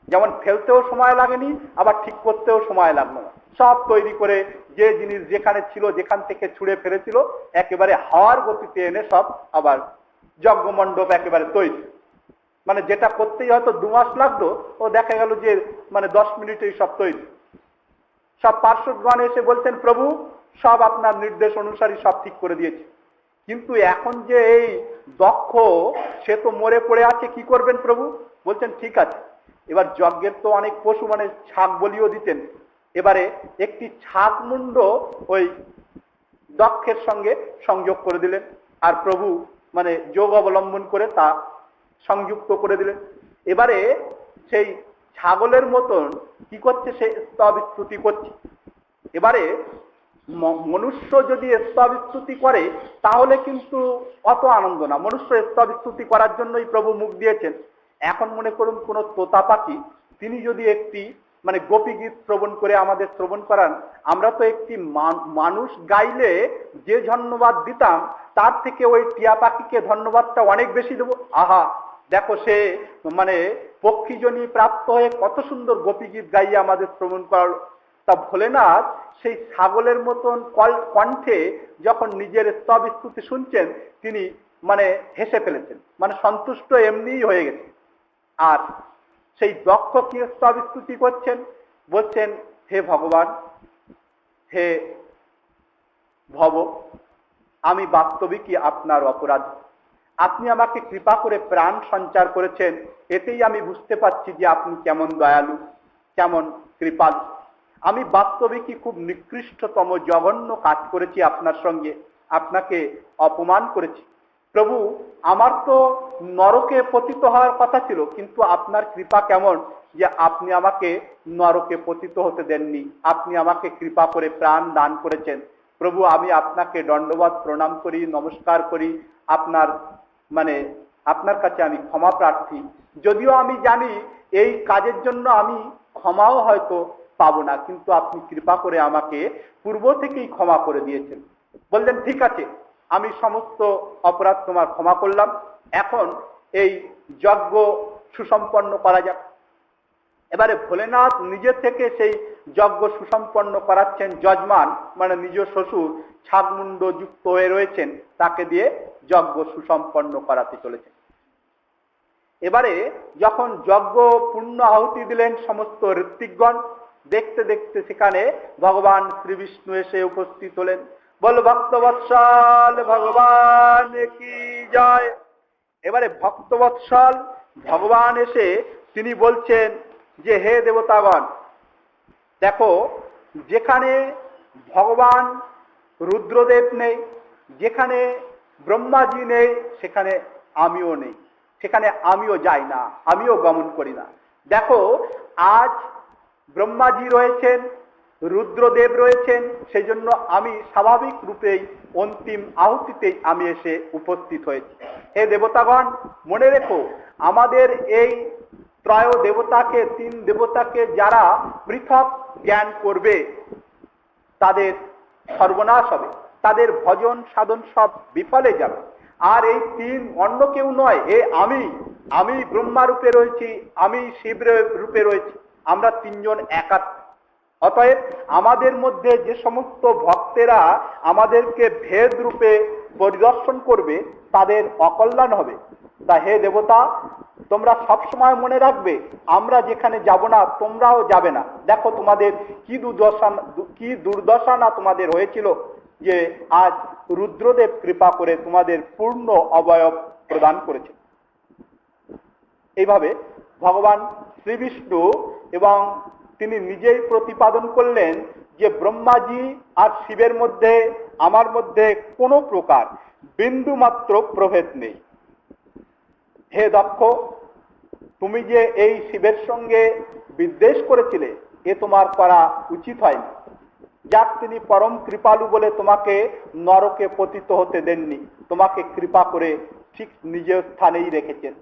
S1: যেমন ফেলতেও সময় লাগেনি, আবার ঠিক করতেও সময় লাগলো না। সব তৈরি করে যে জিনিস যেখানে ছিল, যেখান থেকে ছুঁড়ে ফেলেছিল, একেবারে হাওয়ার গতিতে এনে সব আবার যজ্ঞ মণ্ডপ একেবারে তৈরি। যেটা করতেই হয়তো 2 মাস লাগতো, ও দেখা গেল যে 10 মিনিটেই সব তৈরি। সব পার্শ্বগণ এসে বলছেন প্রভু সব আপনার নির্দেশ অনুসারী সব ঠিক করে দিয়েছে, কিন্তু এখন যে এই দক্ষ সে তো মরে পড়ে আছে, কি করবেন প্রভু? বলছেন ঠিক আছে। এবার যজ্ঞের তো অনেক পশু ছাগ বলিও দিতেন, এবারে একটি ছাগ মুন্ড ওই দক্ষের সঙ্গে সংযোগ করে দিলেন, আর প্রভু যোগ অবলম্বন করে তা সংযুক্ত করে দিলেন। এবারে সেই ছাগলের মতন কি করছে, সে স্তব স্তুতি করছে। এবারে মনুষ্য যদি স্তব স্তুতি করে তাহলে কিন্তু অত আনন্দ না। মনুষ্য স্তব স্তুতি করার জন্যই প্রভু মুখ দিয়েছেন। এখন মনে করুন কোন তোতা পাখি তিনি যদি একটি গোপী গীত শ্রবণ করে আমাদের শ্রবণ করান, আমরা তো একটি মানুষ গাইলে যে ধন্যবাদ দিতাম তার থেকে ওই টিয়া পাখিকে ধন্যবাদটা অনেক বেশি দেবো। আহা দেখো সে পক্ষীজনী প্রাপ্ত হয়ে কত সুন্দর গোপী গীত গাইয়ে আমাদের শ্রবণ করালো। তা ভোলেনাথ সেই ছাগলের মতন কণ্ঠে যখন নিজের স্তব স্তুতি শুনছেন, তিনি মানে হেসে ফেলেছেন, মানে সন্তুষ্ট এমনিই হয়ে গেছে। আর সেই দক্ষ কি স্তবস্তুতি করছেন, বলছেন, হে ভগবান, হে ভব, আমি বাস্তবিকই আপনার অপরাধ। আপনি আমাকে কৃপা করে প্রাণ সঞ্চার করেছেন, এতেই আমি বুঝতে পারছি যে আপনি কেমন দয়ালু, কেমন কৃপালু। আমি বাস্তবিকই খুব নিকৃষ্টতম জঘন্য কাজ করেছি আপনার সঙ্গে, আপনাকে অপমান করেছি। প্রভু, আমার তো নরকে পতিত হওয়ার কথা ছিল, কিন্তু আপনার কৃপা কেমন যে আপনি আমাকে নরকে পতিত হতে দেননি, আপনি আমাকে কৃপা করে প্রাণ দান করেছেন। প্রভু, আমি আপনাকে দণ্ডবত প্রণাম করি, নমস্কার করি, আপনার কাছে আমি ক্ষমা প্রার্থী। যদিও আমি জানি এই কাজের জন্য আমি ক্ষমাও হয়তো পাবো না, কিন্তু আপনি কৃপা করে আমাকে পূর্ব থেকেই ক্ষমা করে দিয়েছেন। বললেন, ঠিক আছে, আমি সমস্ত অপরাধ তোমার ক্ষমা করলাম, এখন এই যজ্ঞ সুসম্পন্ন করা যাক। এবারে ভোলেনাথ নিজে থেকে সেই যজ্ঞ সুসম্পন্ন করাচ্ছেন। যজমান মানে নিজ শ্বশুর ছাগমুণ্ড যুক্ত হয়ে রয়েছেন, তাকে দিয়ে যজ্ঞ সুসম্পন্ন করাতে চলেছেন। এবারে যখন যজ্ঞ পূর্ণ আহুতি দিলেন সমস্ত ঋত্বিকগণ, দেখতে দেখতে সেখানে ভগবান শ্রীবিষ্ণু এসে উপস্থিত হলেন। বল ভক্তবৎসল ভগবান কি জয়। এবারে ভক্তবৎসল ভগবান এসে তিনি বলছেন যে, হে দেবতাগণ, দেখো, যেখানে ভগবান রুদ্রদেব নেই, যেখানে ব্রহ্মাজি নেই, সেখানে আমিও নেই, সেখানে আমিও যাই না, আমিও গমন করি না। দেখো, আজ ব্রহ্মাজি রয়েছেন, রুদ্রদেব রয়েছেন, সেই জন্য আমি স্বাভাবিক রূপেই অন্তিম আহুতিতেই আমি এসে উপস্থিত হয়েছি। হে দেবতাগণ, মনে রেখো, আমাদের এই ত্রয় দেবতাকে, তিন দেবতাকে যারা পৃথক জ্ঞান করবে তাদের সর্বনাশ হবে, তাদের ভজন সাধন সব বিফলে যাবে। আর এই তিন অন্য কেউ নয়, আমি ব্রহ্মা রূপে রয়েছি, আমি শিব রূপে রয়েছি, আমরা তিনজন একাত্ম। অতএব আমাদের মধ্যে যে সমস্ত ভক্তেরা আমাদেরকে ভেদ রূপে পরিদর্শন করবে তাদের অকল্যাণ হবে। তা হে দেবতা, তোমরা সবসময় মনে রাখবে, আমরা যেখানে যাব না তোমরাও যাবে না। দেখো, তোমাদের কি দুর্দশা না তোমাদের হয়েছিল যে আজ রুদ্রদেব কৃপা করে তোমাদের পূর্ণ অবয়ব প্রদান করেছে। এইভাবে ভগবান শ্রীবিষ্ণু এবং তিনি নিজেই প্রতিপাদন করলেন যে ব্রহ্মাজি আর শিবের মধ্যে, আমার মধ্যে কোনো প্রকার বিন্দু মাত্র প্রভেদ নেই। হে দক্ষ, তুমি যে এই শিবের সঙ্গে বিদ্বেষ করেছিলে, এ তোমার করা উচিত হয়নি। যাক, তিনি পরম কৃপালু বলে তোমাকে নরকে পতিত হতে দেননি, তোমাকে কৃপা করে ঠিক নিজের স্থানেই রেখেছেন।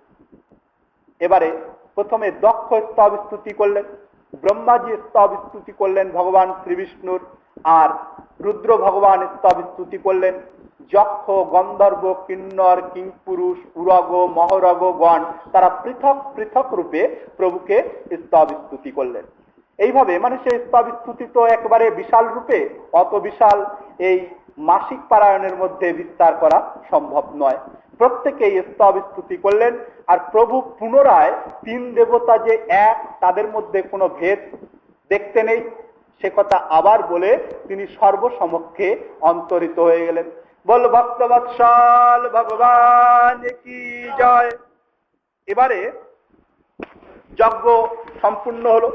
S1: এবারে প্রথমে দক্ষ স্তব স্তুতি করলেন, ব্রহ্মাজি স্তব স্তুতি করলেন ভগবান শ্রীবিষ্ণুর, আর রুদ্র ভগবান স্তব স্তুতি করলেন। যক্ষ, গন্ধর্ব, কিন্নর, কিংপুরুষ, উরগ, মহরগ গণ তারা পৃথক পৃথক রূপে প্রভুকে স্তব স্তুতি করলেন। এইভাবে মানে সেই স্তব স্তুতি তো একবারে বিশাল রূপে, অত বিশাল এই মাসিক পারায়ণের মধ্যে বিস্তার করা সম্ভব নয়। প্রত্যেকেই স্তব স্তুতি করলেন। আর প্রভু পুনরায় তিন দেবতা যে এক, তাদের মধ্যে কোনো ভেদ দেখতে নেই, সে কথা আবার বলে তিনি সর্বসমক্ষে অন্তরিত হয়ে গেলেন। বল ভক্তবৎসল ভগবান কি জয়। এবারে যজ্ঞ সম্পূর্ণ হলো।